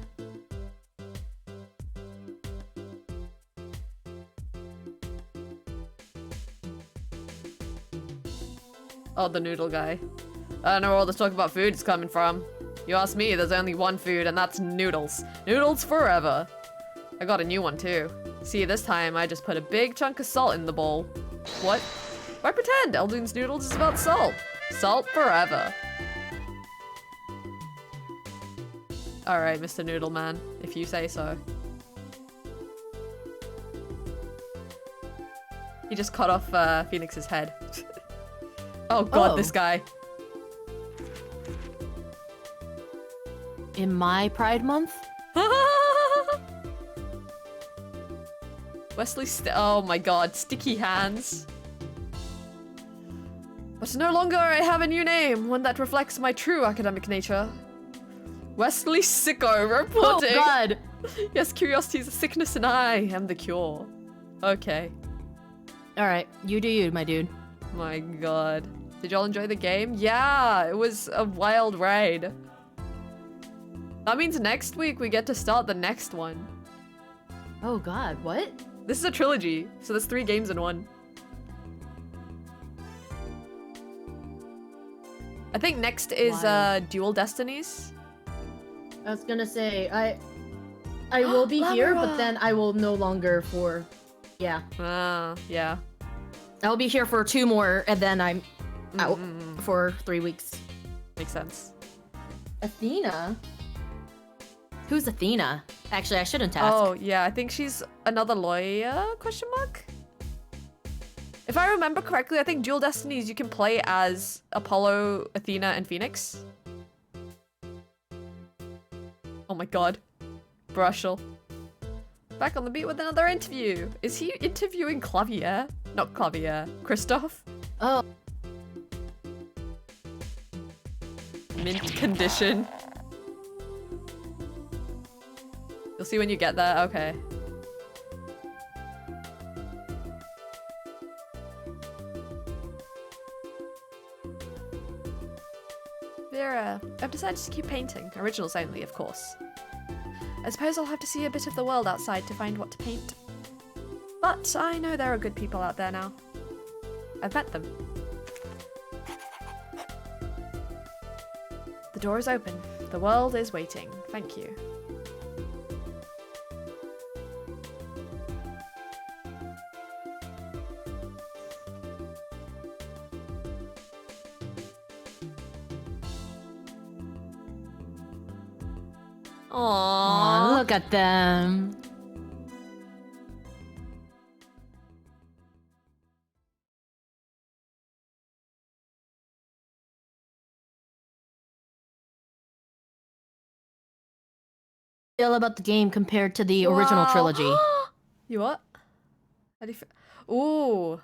[SPEAKER 1] Oh, the noodle guy. I don't know where all this talk about food is coming from. You ask me, there's only one food, and that's noodles. Noodles forever. I got a new one, too. See, this time I just put a big chunk of salt in the bowl. What? Why pretend? Eldoon's noodles is about salt. Salt forever. Alright, Mr. Noodle Man, if you say so. He just cut off Phoenix's head. Oh god,
[SPEAKER 2] Oh.
[SPEAKER 1] this guy.
[SPEAKER 2] In my Pride Month?
[SPEAKER 1] Wesley oh my god, sticky hands. But no longer I have a new name, one that reflects my true academic nature. Wesley Sicko reporting.
[SPEAKER 2] Oh god!
[SPEAKER 1] Yes, curiosity is a sickness and I am the cure. Okay.
[SPEAKER 2] Alright, you do you, my dude.
[SPEAKER 1] My god. Did y'all enjoy the game? Yeah, it was a wild ride. That means next week we get to start the next one.
[SPEAKER 2] Oh god, what?
[SPEAKER 1] This is a trilogy, so there's 3 games in one. I think next is
[SPEAKER 2] Wild.
[SPEAKER 1] Dual Destinies.
[SPEAKER 2] I was gonna say, I will be here, but
[SPEAKER 1] Lamara.
[SPEAKER 2] then I will no longer for... Yeah.
[SPEAKER 1] Yeah.
[SPEAKER 2] I'll be here for 2 more, and then I'm out for 3 weeks.
[SPEAKER 1] Makes sense.
[SPEAKER 2] Athena? Who's Athena? Actually, I shouldn't ask.
[SPEAKER 1] Oh, yeah, I think she's another lawyer, question mark? If I remember correctly, I think Dual Destinies you can play as Apollo, Athena, and Phoenix. Oh my god. Brushel. Back on the beat with another interview. Is he interviewing Clavier? Not Clavier. Christoph?
[SPEAKER 2] Oh.
[SPEAKER 1] Mint condition. You'll see when you get there. Okay. Vera, I've decided to keep painting. Originals only, of course. I suppose I'll have to see a bit of the world outside to find what to paint. But I know there are good people out there now. I've met them. The door is open. The world is waiting. Thank you.
[SPEAKER 2] Aw, look at them. Feel about the game compared to the original
[SPEAKER 1] Wow.
[SPEAKER 2] trilogy?
[SPEAKER 1] You what? How do you feel? Ooh,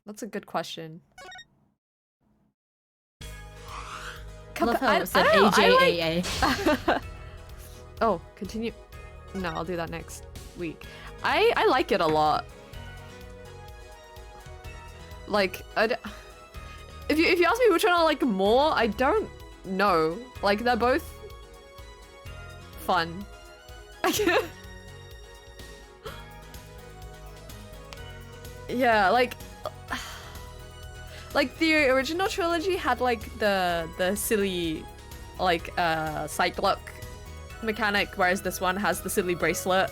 [SPEAKER 1] that's a good question.
[SPEAKER 2] Love how it said
[SPEAKER 1] I don't know, I
[SPEAKER 2] AJAA.
[SPEAKER 1] Oh, continue. No, I'll do that next week. I like it a lot. Like, if you ask me which one I like more, I don't know. Like, they're both fun. Yeah, like the original trilogy had like the silly like sight block mechanic, whereas this one has the silly bracelet.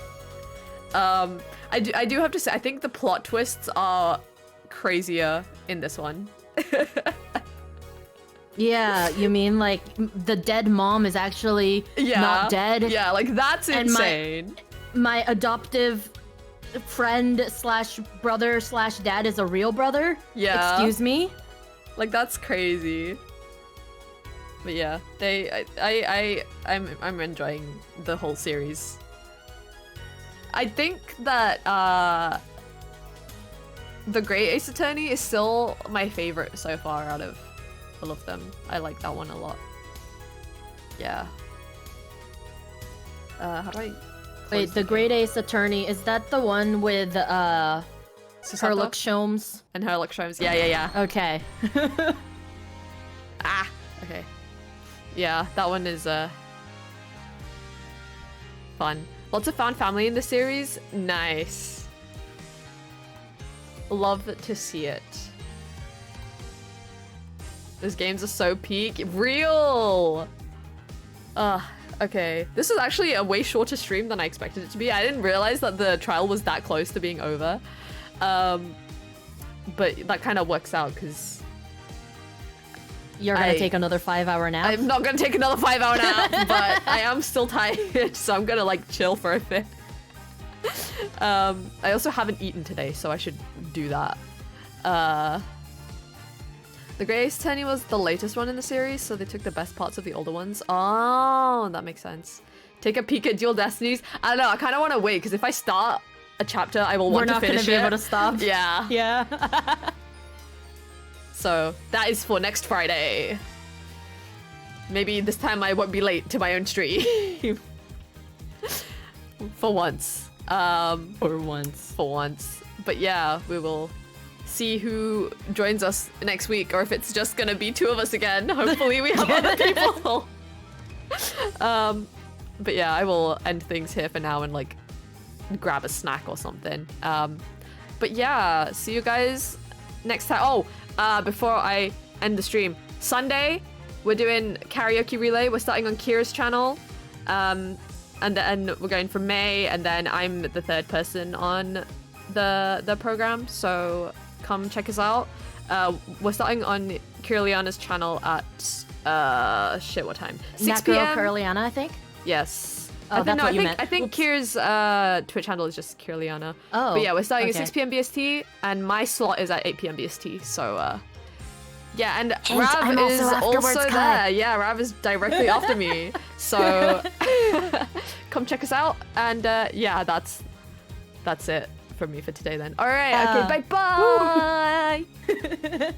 [SPEAKER 1] I do have to say I think the plot twists are crazier in this one.
[SPEAKER 2] Yeah, you mean like the dead mom is actually not dead?
[SPEAKER 1] Yeah, like that's
[SPEAKER 2] And
[SPEAKER 1] insane.
[SPEAKER 2] My adoptive friend slash brother slash dad is a real brother?
[SPEAKER 1] Yeah.
[SPEAKER 2] Excuse me?
[SPEAKER 1] Like that's crazy. But yeah, I'm enjoying the whole series. I think that the Great Ace Attorney is still my favorite so far out of all of them. I like that one a lot. Yeah. How do I
[SPEAKER 2] Wait, the Great Ace Attorney, is that the one with Herlock Sholmes?
[SPEAKER 1] And Herlock Sholmes, yeah.
[SPEAKER 2] Okay.
[SPEAKER 1] Ah, okay. Yeah, that one is fun. Lots of found family in the series. Nice. Love to see it. Those games are so peak. Real! Okay. This is actually a way shorter stream than I expected it to be. I didn't realize that the trial was that close to being over. But that kind of works out because
[SPEAKER 2] You're gonna take another 5-hour nap?
[SPEAKER 1] I'm not gonna take another 5-hour nap, but I am still tired, so I'm gonna like chill for a bit. I also haven't eaten today, so I should do that. The Grey Ace Attorney was the latest one in the series, so they took the best parts of the older ones. Oh, that makes sense. Take a peek at Dual Destinies. I don't know, I kind of want to wait, because if I start a chapter, I will want to finish it.
[SPEAKER 2] We're not gonna be able to stop.
[SPEAKER 1] Yeah.
[SPEAKER 2] Yeah.
[SPEAKER 1] So that is for next Friday. Maybe this time I won't be late to my own stream. For once.
[SPEAKER 2] For once.
[SPEAKER 1] But yeah, we will see who joins us next week, or if it's just gonna be 2 of us again. Hopefully we have other people. But yeah, I will end things here for now and like grab a snack or something. But yeah, see you guys next time. Oh, before I end the stream, Sunday we're doing karaoke relay. We're starting on Kira's channel. and then we're going from May, and then I'm the third person on the program. So come check us out. We're starting on Kirliana's channel at what time? 6
[SPEAKER 2] That girl
[SPEAKER 1] p.m.
[SPEAKER 2] Curliana, I think.
[SPEAKER 1] Yes.
[SPEAKER 2] Oh, that's what you meant.
[SPEAKER 1] I think Kier's Twitch handle is just Kirliana.
[SPEAKER 2] Oh,
[SPEAKER 1] But yeah, we're starting
[SPEAKER 2] okay.
[SPEAKER 1] at 6 p.m. BST, and my slot is at 8 p.m. BST. So yeah, and
[SPEAKER 5] And
[SPEAKER 1] Rav
[SPEAKER 5] I'm
[SPEAKER 1] is
[SPEAKER 5] also afterwards,
[SPEAKER 1] also
[SPEAKER 5] Kai.
[SPEAKER 1] there. Yeah, Rav is directly after me. So come check us out. And yeah, that's it from me for today then. All right. Okay. Bye bye.